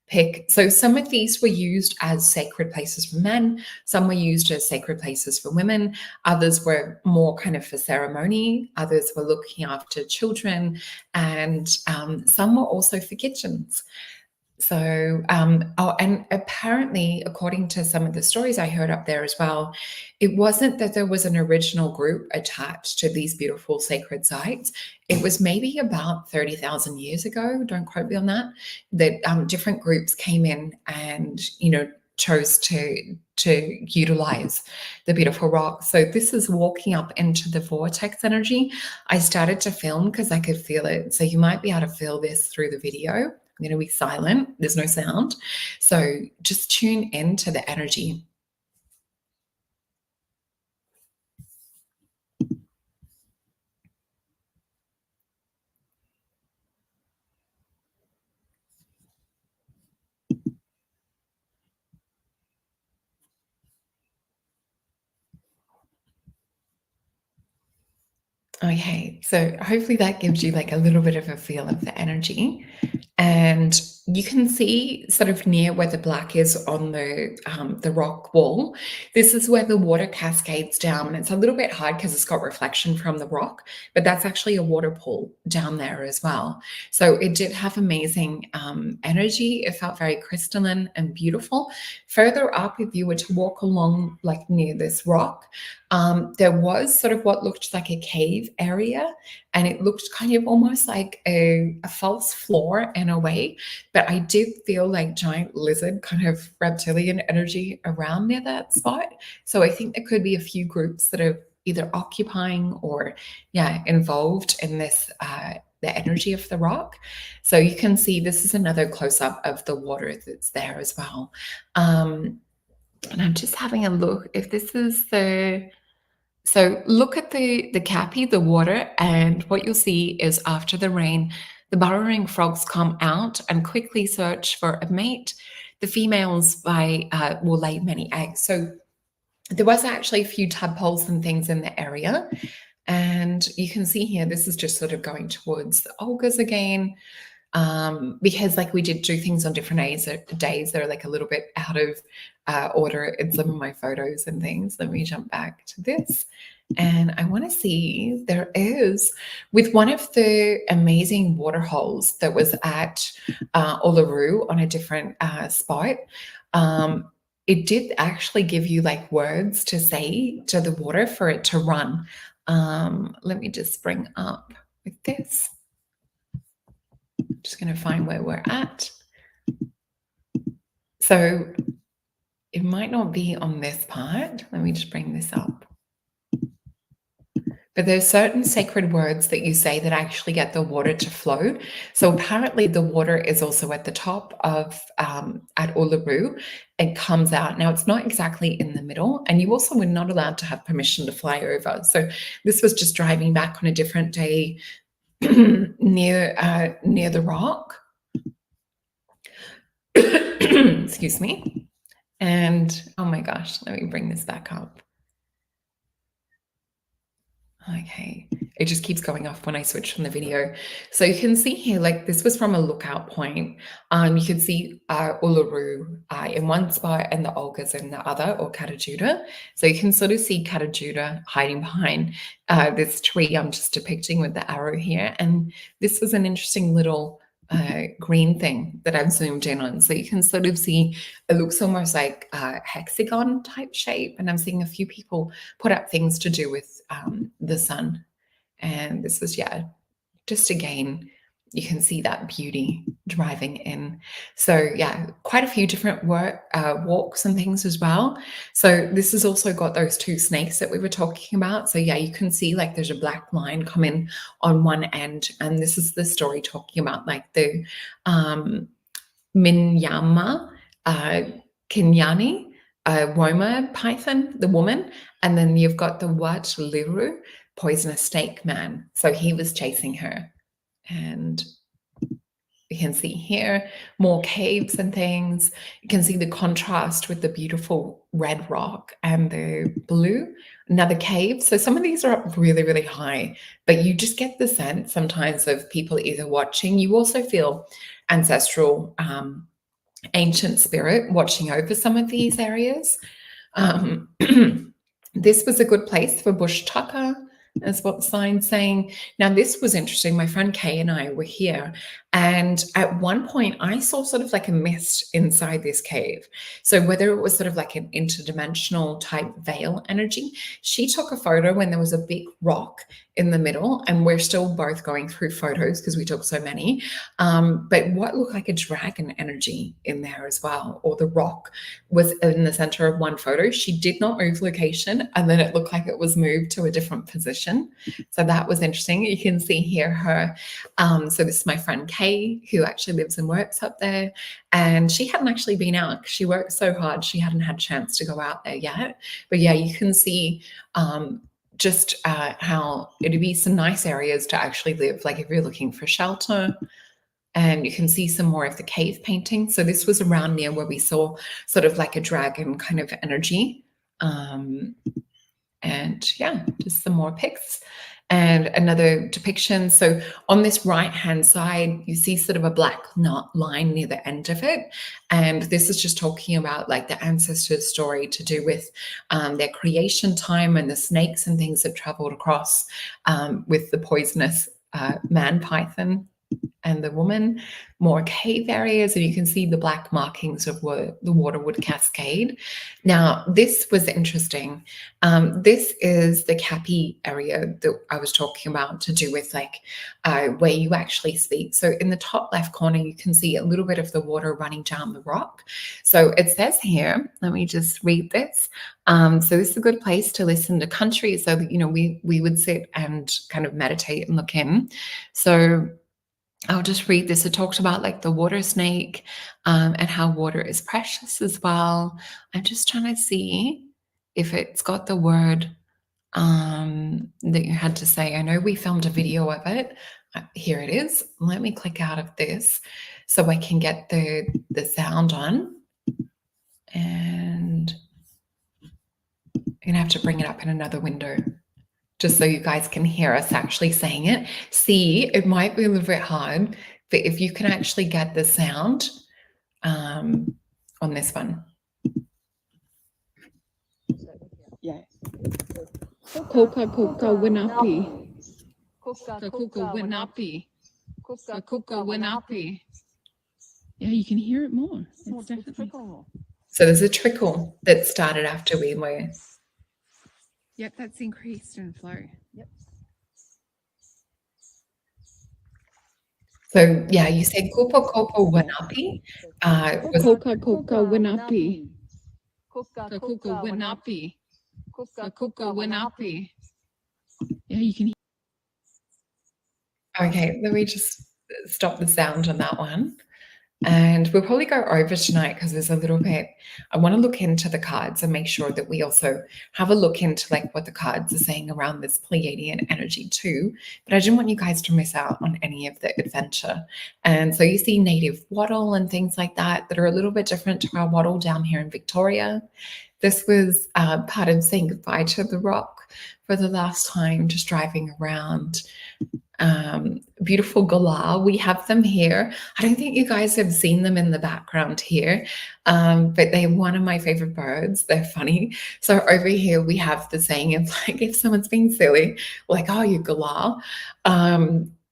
pick. So some of these were used as sacred places for men, some were used as sacred places for women, others were more kind of for ceremony, others were looking after children, and some were also for kitchens. So, and apparently, according to some of the stories I heard up there as well, it wasn't that there was an original group attached to these beautiful sacred sites. It was maybe about 30,000 years ago, don't quote me on that different groups came in and, chose to utilize the beautiful rock. So this is walking up into the vortex energy. I started to film because I could feel it. So you might be able to feel this through the video. I'm going to be silent. There's no sound. So just tune into the energy. Okay, so hopefully that gives you like a little bit of a feel of the energy. And you can see sort of near where the black is on the rock wall, this is where the water cascades down. And it's a little bit hard because it's got reflection from the rock, but that's actually a water pool down there as well. So it did have amazing energy. It felt very crystalline and beautiful. Further up, if you were to walk along like near this rock, there was sort of what looked like a cave area, and it looked kind of almost like a false floor in a way, but I did feel like giant lizard kind of reptilian energy around near that spot. So I think there could be a few groups that are either occupying or involved in this the energy of the rock. So you can see this is another close-up of the water that's there as well. And I'm just having a look if this is so look at the cappy, the water, and what you'll see is after the rain, the burrowing frogs come out and quickly search for a mate. The females will lay many eggs. So there was actually a few tadpoles and things in the area. And you can see here, this is just sort of going towards the Olgas again. Because like we did do things on different days that are like a little bit out of order in some of my photos and things. Let me jump back to this. And I want to see, there is, with one of the amazing water holes that was at Uluru on a different spot, it did actually give you like words to say to the water for it to run. Let me just bring up with this. Just going to find where we're at. So it might not be on this part. Let me just bring this up. But there's certain sacred words that you say that actually get the water to flow. So apparently the water is also at the top of at Uluru. It comes out. Now it's not exactly in the middle, and you also were not allowed to have permission to fly over. So this was just driving back on a different day near the rock. Excuse me. And oh my gosh, let me bring this back up. Okay, it just keeps going off when I switch from the video. So you can see here, like this was from a lookout point. You can see Uluru in one spot and the Olgas in the other, or Tjuta. So you can sort of see Tjuta hiding behind this tree I'm just depicting with the arrow here. And this was an interesting little green thing that I've zoomed in on. So you can sort of see, it looks almost like a hexagon type shape. And I'm seeing a few people put up things to do with the sun. And this was, just again, you can see that beauty driving in. So yeah, quite a few different walks and things as well. So this has also got those two snakes that we were talking about. So yeah, you can see like there's a black line coming on one end, and this is the story talking about like the Minyama, uh, Kenyani, Woma python, the woman, and then you've got the Wat Liru, poisonous snake man. So he was chasing her. And you can see here more caves and things. You can see the contrast with the beautiful red rock and the blue, another cave. So some of these are up really, really high, but you just get the sense sometimes of people either watching. You also feel ancestral, ancient spirit watching over some of these areas. This was a good place for bush tucker, is what the sign's saying. Now, this was interesting. My friend Kay and I were here, and at one point I saw sort of like a mist inside this cave. So whether it was sort of like an interdimensional type veil energy, she took a photo when there was a big rock in the middle, and we're still both going through photos because we took so many. But what looked like a dragon energy in there as well, or the rock was in the center of one photo. She did not move location, and then it looked like it was moved to a different position. So that was interesting. You can see here her. So this is my friend Kay, who actually lives and works up there, and she hadn't actually been out. She worked so hard, she hadn't had a chance to go out there yet. But yeah, you can see just how it'd be some nice areas to actually live, like if you're looking for shelter. And you can see some more of the cave painting. So this was around near where we saw sort of like a dragon kind of energy. And yeah, just some more pics and another depiction. So on this right-hand side, you see sort of a black line near the end of it. And this is just talking about like the ancestors' story to do with their creation time and the snakes and things that traveled across with the poisonous man python and the woman, more cave areas, and you can see the black markings of where the water would cascade. Now, this was interesting. This is the Capi area that I was talking about to do with like where you actually speak. So in the top left corner, you can see a little bit of the water running down the rock. So it says here, let me just read this. So this is a good place to listen to country so that, you know, we would sit and kind of meditate and look in. So I'll just read this. It talks about like the water snake and how water is precious as well. I'm just trying to see if it's got the word that you had to say. I know we filmed a video of it. Here it is. Let me click out of this so I can get the sound on. And I'm going to have to bring it up in another window, just so you guys can hear us actually saying it. See, it might be a little bit hard, but if you can actually get the sound on this one. Yes. Coca Winapi. Coca Winapi. Coca Winapi. Yeah, you can hear it more. It's definitely. So there's a trickle that started after we were. Yep, that's increased in flow. Yep. So yeah, you said Kupa Kopa Winapi. Coca Winapi. Coca Winapi. Coca Winapi. Yeah, you can hear. Okay, let me just stop the sound on that one. And we'll probably go over tonight because there's a little bit, I want to look into the cards and make sure that we also have a look into like what the cards are saying around this Pleiadian energy too. But I didn't want you guys to miss out on any of the adventure. And so you see native wattle and things like that that are a little bit different to our wattle down here in Victoria. This was part of saying goodbye to the rock for the last time, just driving around. Beautiful galah. We have them here. I don't think you guys have seen them in the background here, but they're one of my favorite birds. They're funny. So over here we have the saying of like, if someone's being silly, like, oh, you galah.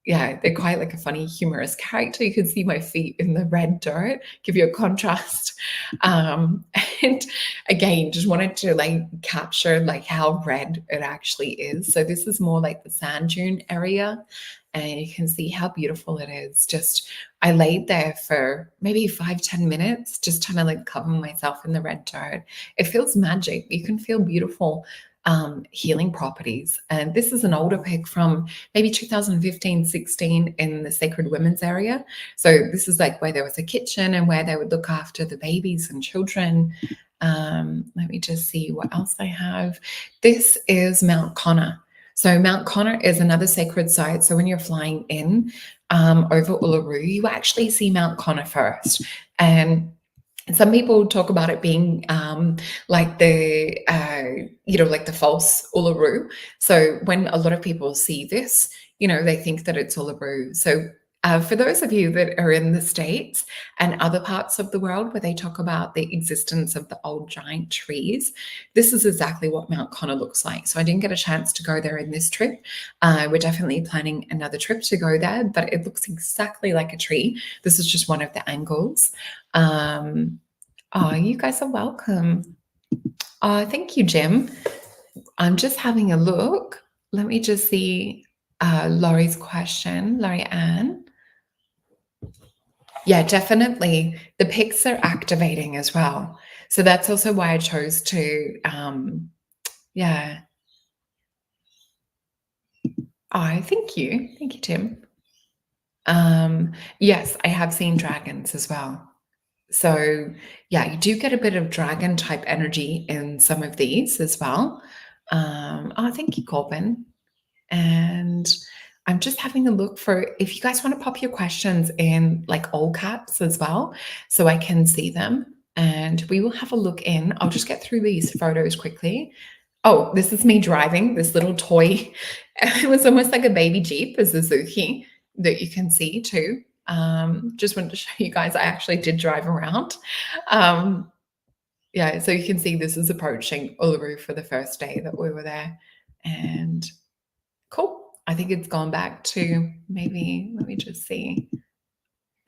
yeah, they're quite like a funny, humorous character. You can see my feet in the red dirt, give you a contrast. Um, and again, just wanted to like capture like how red it actually is. So this is more like the sand dune area, and you can see how beautiful it is. Just I laid there for maybe 5-10 minutes, just trying to like cover myself in the red dirt. It feels magic. You can feel beautiful healing properties. And this is an older pic from maybe 2015-16 in the Sacred Women's area. So this is like where there was a kitchen and where they would look after the babies and children. Let me just see what else I have. This is Mount Connor. So Mount Connor is another sacred site. So when you're flying in over Uluru, you actually see Mount Connor first. And some people talk about it being like the like the false Uluru. So when a lot of people see this, they think that it's Uluru. So for those of you that are in the States and other parts of the world where they talk about the existence of the old giant trees, this is exactly what Mount Connor looks like. So I didn't get a chance to go there in this trip. We're definitely planning another trip to go there, but it looks exactly like a tree. This is just one of the angles. Oh, you guys are welcome. Oh, thank you, Jim. I'm just having a look. Let me just see Laurie's question, Laurie Ann. Yeah, definitely. The pics are activating as well. So that's also why I chose to, yeah. Oh, thank you. Thank you, Tim. Yes, I have seen dragons as well. So yeah, you do get a bit of dragon type energy in some of these as well. Oh, thank you, Corbin. And I'm just having a look for if you guys want to pop your questions in like all caps as well, so I can see them. And we will have a look in. I'll just get through these photos quickly. Oh, this is me driving this little toy. It was almost like a baby Jeep, a Suzuki that you can see too. Just wanted to show you guys I actually did drive around. Um, yeah, so you can see this is approaching Uluru for the first day that we were there. And cool. I think it's gone back to maybe, let me just see.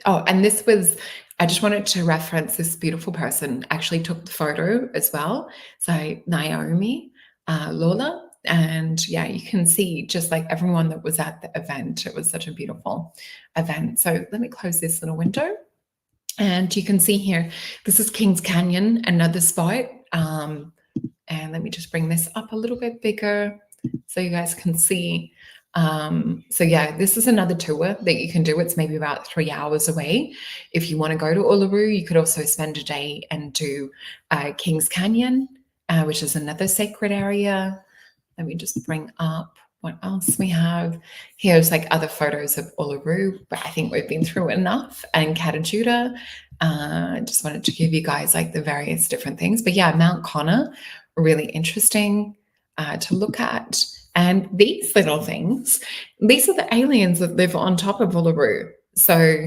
Oh, and this was, I just wanted to reference this beautiful person actually took the photo as well. So Naomi, Lola, and yeah, you can see just like everyone that was at the event. It was such a beautiful event. So let me close this little window. And you can see here, this is Kings Canyon, another spot. And let me just bring this up a little bit bigger so you guys can see. So yeah, this is another tour that you can do. It's maybe about 3 hours away. If you want to go to Uluru, you could also spend a day and do Kings Canyon, which is another sacred area. Let me just bring up what else we have. Here's like other photos of Uluru, but I think we've been through enough. And Kata. I just wanted to give you guys like the various different things. But yeah, Mount Connor, really interesting to look at. And these little things, these are the aliens that live on top of Uluru. So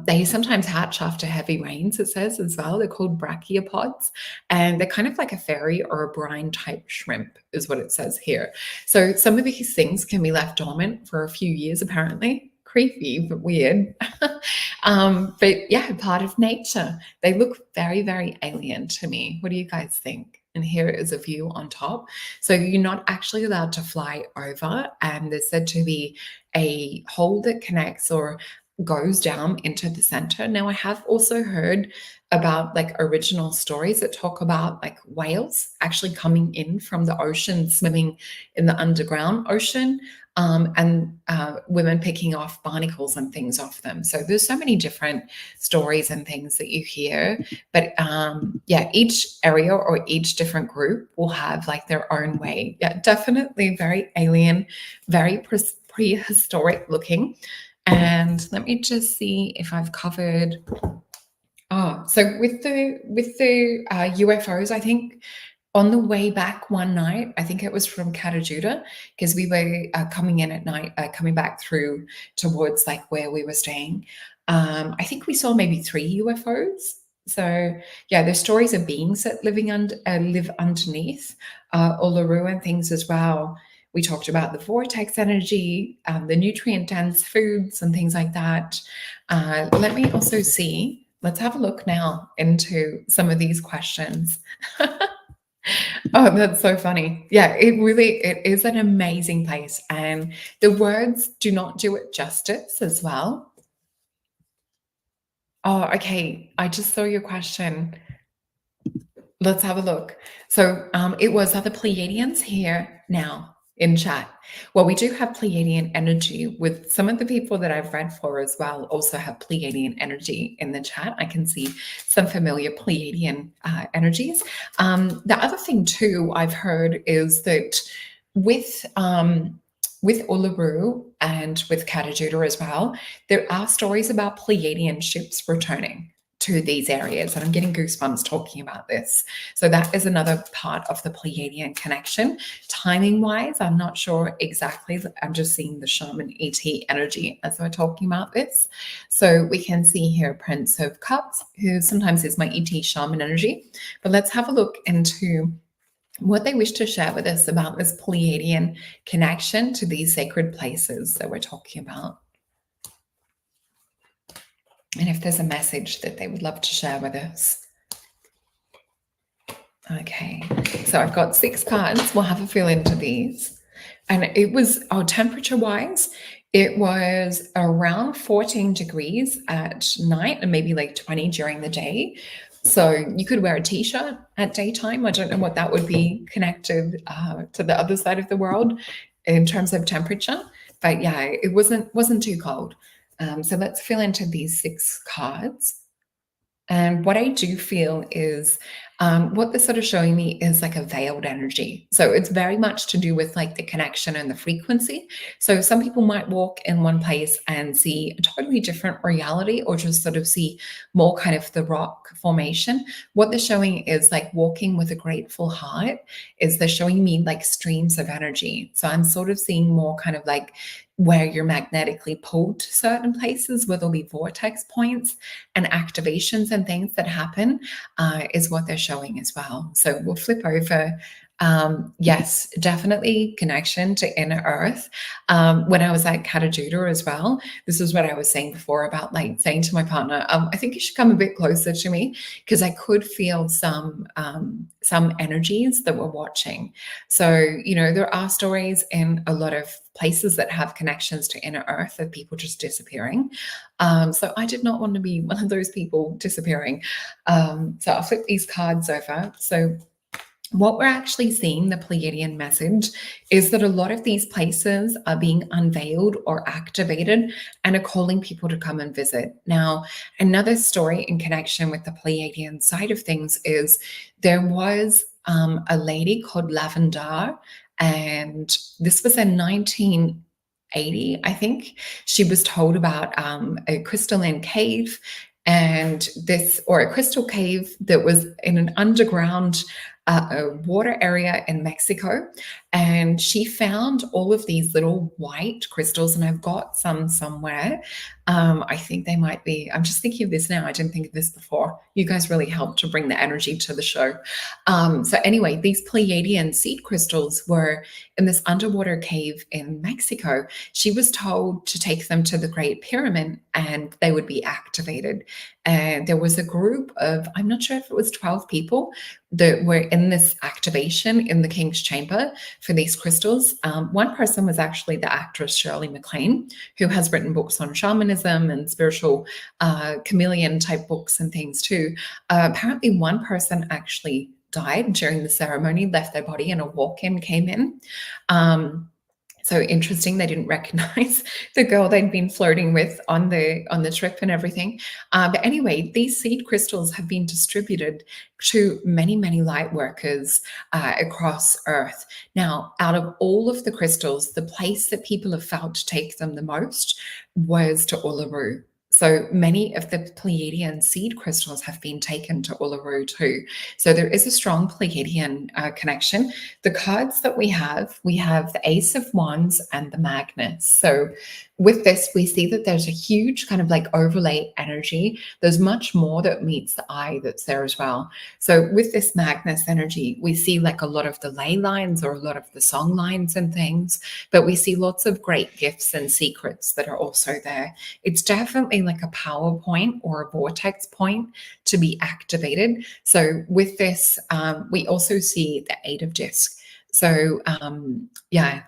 they sometimes hatch after heavy rains, it says as well. They're called brachiopods, and they're kind of like a fairy or a brine type shrimp, is what it says here. So some of these things can be left dormant for a few years, apparently. Creepy, but weird. But yeah, part of nature. They look very, very alien to me. What do you guys think? And here is a view on top. So you're not actually allowed to fly over, and there's said to be a hole that connects or goes down into the center. Now, I have also heard about like original stories that talk about like whales actually coming in from the ocean, swimming in the underground ocean, and women picking off barnacles and things off them. So there's so many different stories and things that you hear. But yeah, each area or each different group will have like their own way. Yeah, definitely very alien, very prehistoric looking. And let me just see if I've covered. Oh, so with the UFOs, I think on the way back one night, I think it was from Kata, because we were coming in at night, coming back through towards like where we were staying. I think we saw maybe 3 UFOs. So yeah, there's stories of beings that live underneath Uluru and things as well. We talked about the vortex energy, the nutrient-dense foods and things like that. Let me also see. Let's have a look now into some of these questions. Oh, that's so funny. Yeah, it is an amazing place, and the words do not do it justice as well. Oh, okay. I just saw your question. Let's have a look. So it was, are the Pleiadians here now in chat? Well, we do have Pleiadian energy with some of the people that I've read for as well, also have Pleiadian energy in the chat. I can see some familiar Pleiadian energies. The other thing too I've heard is that with Uluru and with Kata Tjuta as well, there are stories about Pleiadian ships returning to these areas, and I'm getting goosebumps talking about this. So that is another part of the Pleiadian connection. Timing wise, I'm not sure exactly. I'm just seeing the shaman ET energy as we're talking about this. So we can see here Prince of Cups, who sometimes is my ET shaman energy. But let's have a look into what they wish to share with us about this Pleiadian connection to these sacred places that we're talking about. And if there's a message that they would love to share with us. Okay, so I've got 6 cards. We'll have a feel into these. And it was, temperature wise, it was around 14 degrees at night and maybe like 20 during the day. So you could wear a t-shirt at daytime. I don't know what that would be connected to the other side of the world in terms of temperature. But yeah, it wasn't too cold. So let's fill into these 6 cards. And what I do feel is what this sort of showing me is like a veiled energy. So it's very much to do with like the connection and the frequency. So some people might walk in one place and see a totally different reality, or just sort of see more kind of the rock formation. What they're showing is like walking with a grateful heart, is they're showing me like streams of energy. So I'm sort of seeing more kind of like where you're magnetically pulled to certain places, where there'll be vortex points and activations and things that happen, is what they're showing as well. So we'll flip over. Yes, definitely connection to inner earth. When I was at Kata Tjuta as well, this is what I was saying before about like saying to my partner, I think you should come a bit closer to me, because I could feel some energies that were watching. So, you know, there are stories in a lot of places that have connections to inner earth of people just disappearing. So I did not want to be one of those people disappearing. So I'll flip these cards over. So what we're actually seeing, the Pleiadian message, is that a lot of these places are being unveiled or activated and are calling people to come and visit. Now, another story in connection with the Pleiadian side of things is there was a lady called Lavendar, and this was in 1980, I think. She was told about a crystalline cave, and a crystal cave that was in an underground a water area in Mexico, and she found all of these little white crystals, and I've got some somewhere. I think they might be, I'm just thinking of this now. I didn't think of this before. You guys really helped to bring the energy to the show. So anyway, these Pleiadian seed crystals were in this underwater cave in Mexico. She was told to take them to the Great Pyramid and they would be activated. And there was a group of, I'm not sure if it was 12 people that were in this activation in the King's Chamber for these crystals. One person was actually the actress Shirley MacLaine, who has written books on shamanism and spiritual chameleon type books and things too. Apparently one person actually died during the ceremony, left their body, and a walk-in came in. So interesting, they didn't recognize the girl they'd been flirting with on the trip and everything. But anyway, these seed crystals have been distributed to many, many light workers across Earth. Now, out of all of the crystals, the place that people have felt to take them the most was to Uluru. So many of the Pleiadian seed crystals have been taken to Uluru too. So there is a strong Pleiadian connection. The cards that we have the Ace of Wands and the Magnus. So with this, we see that there's a huge kind of like overlay energy. There's much more that meets the eye that's there as well. So with this Magnus energy, we see like a lot of the ley lines or a lot of the song lines and things, but we see lots of great gifts and secrets that are also there. It's definitely like a power point or a vortex point to be activated. So with this, we also see the Eight of Disc. So yeah,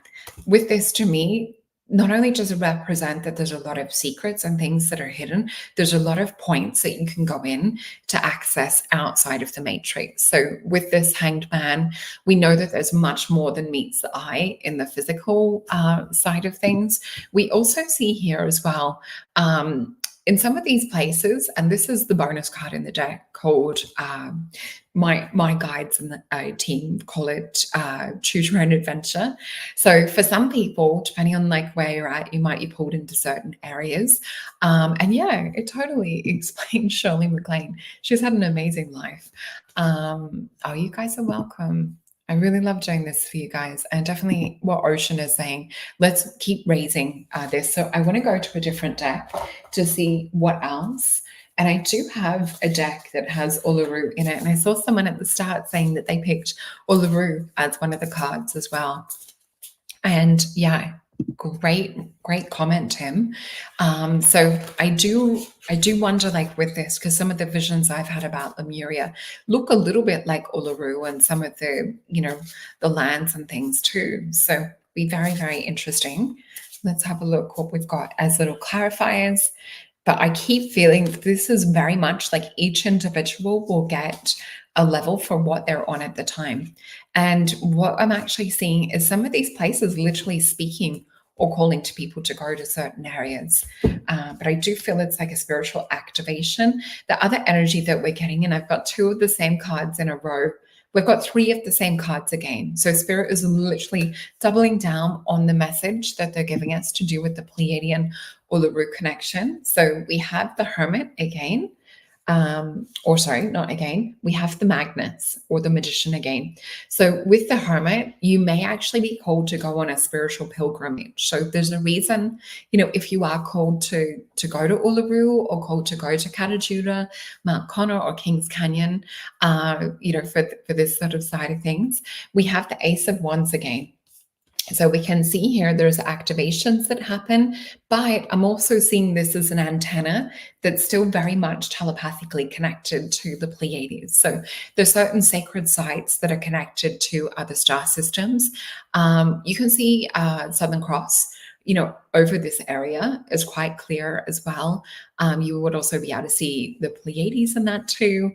with this, to me, not only does it represent that there's a lot of secrets and things that are hidden, there's a lot of points that you can go in to access outside of the matrix. So with this Hanged Man, we know that there's much more than meets the eye in the physical side of things. We also see here as well, in some of these places, and this is the bonus card in the deck called my guides and the team call it choose your own adventure. So for some people, depending on like where you're at, you might be pulled into certain areas. And yeah, it totally explains Shirley MacLaine. She's had an amazing life. Oh, you guys are welcome. I really love doing this for you guys, and definitely what Ocean is saying, let's keep raising this. So I want to go to a different deck to see what else. And I do have a deck that has Uluru in it. And I saw someone at the start saying that they picked Uluru as one of the cards as well. And yeah, great comment, Tim. So I do wonder, like with this, because some of the visions I've had about Lemuria look a little bit like Uluru and some of the, the lands and things too. So be very, very interesting. Let's have a look what we've got as little clarifiers. But I keep feeling this is very much like each individual will get a level for what they're on at the time. And what I'm actually seeing is some of these places literally speaking or calling to people to go to certain areas. But I do feel it's like a spiritual activation. The other energy that we're getting, and I've got two of the same cards in a row. We've got three of the same cards again. So Spirit is literally doubling down on the message that they're giving us to do with the Pleiadian Uluru connection. So we have the Hermit again. Or sorry, not again. We have the Magnus or the Magician again. So with the Hermit, you may actually be called to go on a spiritual pilgrimage. So there's a reason, if you are called to go to Uluru or called to go to Kata, Tjuta, Mount Connor or Kings Canyon, for this sort of side of things, we have the Ace of Wands again. So we can see here there's activations that happen, but I'm also seeing this as an antenna that's still very much telepathically connected to the Pleiades. So there's certain sacred sites that are connected to other star systems. You can see Southern Cross, over this area is quite clear as well. You would also be able to see the Pleiades in that too.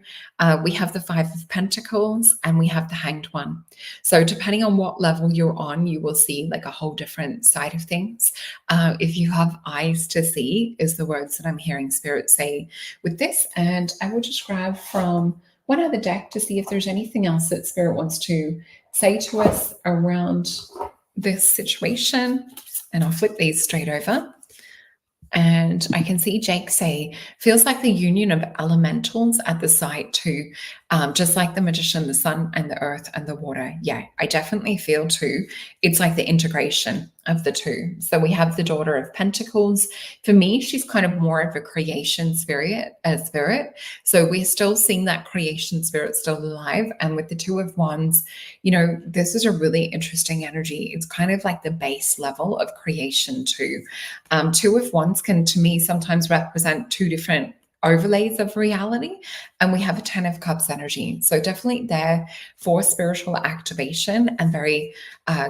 We have the Five of Pentacles and we have the Hanged One. So depending on what level you're on, you will see like a whole different side of things. If you have eyes to see is the words that I'm hearing Spirit say with this. And I will just grab from one other deck to see if there's anything else that Spirit wants to say to us around this situation. And I'll flip these straight over. And I can see Jake say, feels like the union of elementals at the site too, just like the Magician, the sun and the earth and the water. Yeah, I definitely feel too. It's like the integration of the two. So we have the Daughter of Pentacles. For me, she's kind of more of a creation spirit. So we're still seeing that creation spirit still alive. And with the Two of Wands, this is a really interesting energy. It's kind of like the base level of creation too. Two of Wands can, to me, sometimes represent two different overlays of reality, and we have a 10 of Cups energy. So definitely there for spiritual activation and very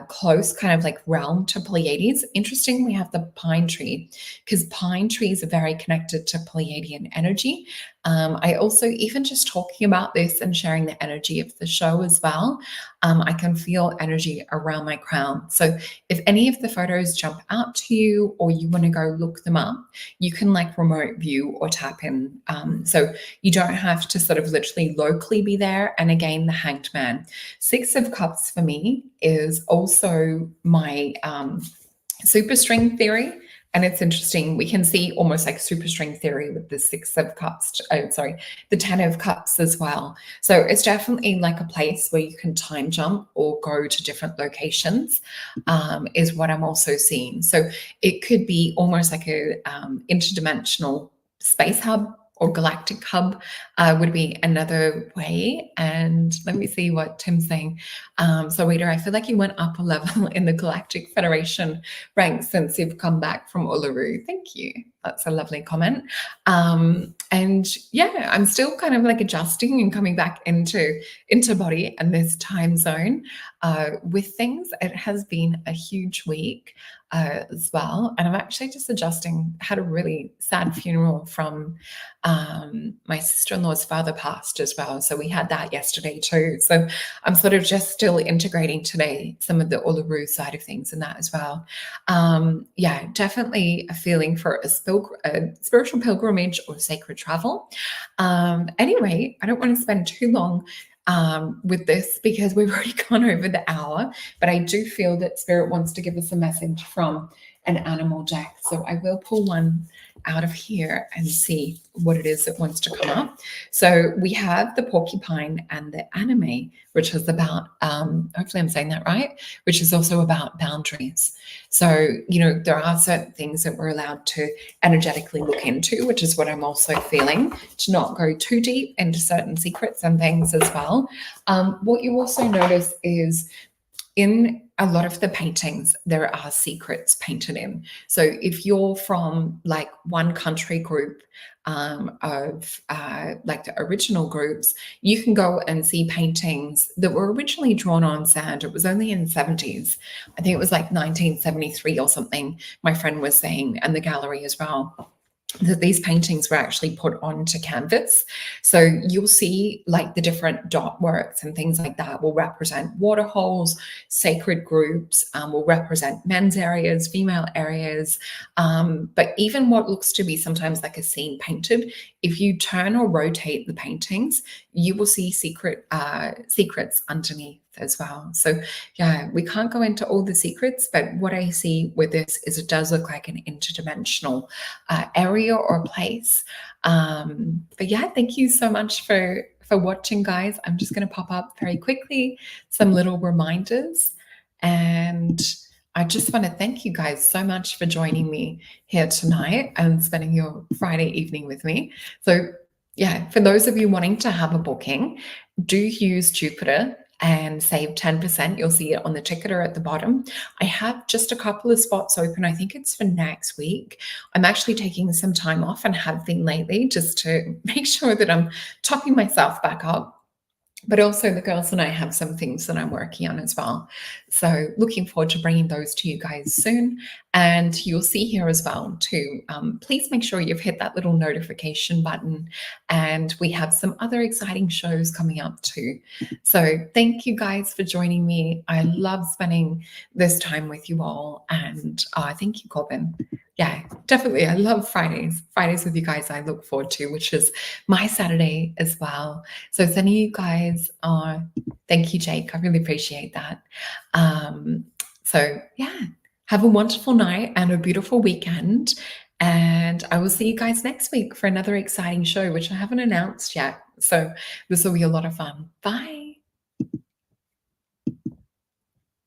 close kind of like realm to Pleiades. Interesting, we have the Pine Tree, because Pine trees are very connected to Pleiadian energy. I also, even just talking about this and sharing the energy of the show as well, I can feel energy around my crown. So if any of the photos jump out to you or you want to go look them up, you can like remote view or tap in. So you don't have to sort of literally locally be there. And again, the Hanged Man. Six of Cups for me is also my superstring theory And it's interesting. We can see almost like superstring theory with the Six of Cups. Oh, sorry, the Ten of Cups as well. So it's definitely like a place where you can time jump or go to different locations, is what I'm also seeing. So it could be almost like a interdimensional space hub or galactic hub, would be another way. And let me see what Tim's saying. So, Rita, I feel like you went up a level in the Galactic Federation ranks since you've come back from Uluru. Thank you. That's a lovely comment. And yeah, I'm still kind of like adjusting and coming back into body and this time zone with things. It has been a huge week as well, and I'm actually just adjusting. Had a really sad funeral from my sister-in-law's father passed as well, so we had that yesterday too. So I'm sort of just still integrating today some of the Uluru side of things and that as well. Yeah, definitely a feeling for a spiritual pilgrimage or sacred travel. Anyway, I don't want to spend too long with this because we've already gone over the hour, but I do feel that Spirit wants to give us a message from an animal deck. So I will pull one out of here and see what it is that wants to come up. So we have the porcupine and the anime, which is about, hopefully I'm saying that right, which is also about boundaries. So, you know, there are certain things that we're allowed to energetically look into, which is what I'm also feeling, to not go too deep into certain secrets and things as well. What you also notice is in a lot of the paintings, there are secrets painted in. So if you're from like one country group of like the original groups, you can go and see paintings that were originally drawn on sand. It was only in the 70s. I think it was like 1973 or something, my friend was saying, and the gallery as well, that these paintings were actually put onto canvas. So you'll see like the different dot works and things like that will represent water holes, sacred groups, will represent men's areas, female areas. But even what looks to be sometimes like a scene painted, if you turn or rotate the paintings, you will see secrets underneath as well. So yeah, we can't go into all the secrets, but what I see with this is it does look like an interdimensional area or place. But yeah, thank you so much for watching, guys. I'm just going to pop up very quickly some little reminders, and I just want to thank you guys so much for joining me here tonight and spending your Friday evening with me. So yeah, for those of you wanting to have a booking, do use Jupiter and save 10%. You'll see it on the ticketer at the bottom. I have just a couple of spots open. I think it's for next week. I'm actually taking some time off and have been lately just to make sure that I'm topping myself back up. But also the girls and I have some things that I'm working on as well. So looking forward to bringing those to you guys soon. And you'll see here as well too, please make sure you've hit that little notification button. And we have some other exciting shows coming up too. So thank you guys for joining me. I love spending this time with you all. And thank you, Corbin. Yeah, definitely. I love Fridays. Fridays with you guys I look forward to, which is my Saturday as well. So sending you guys, thank you, Jake. I really appreciate that. So yeah, have a wonderful night and a beautiful weekend. And I will see you guys next week for another exciting show, which I haven't announced yet. So this will be a lot of fun. Bye.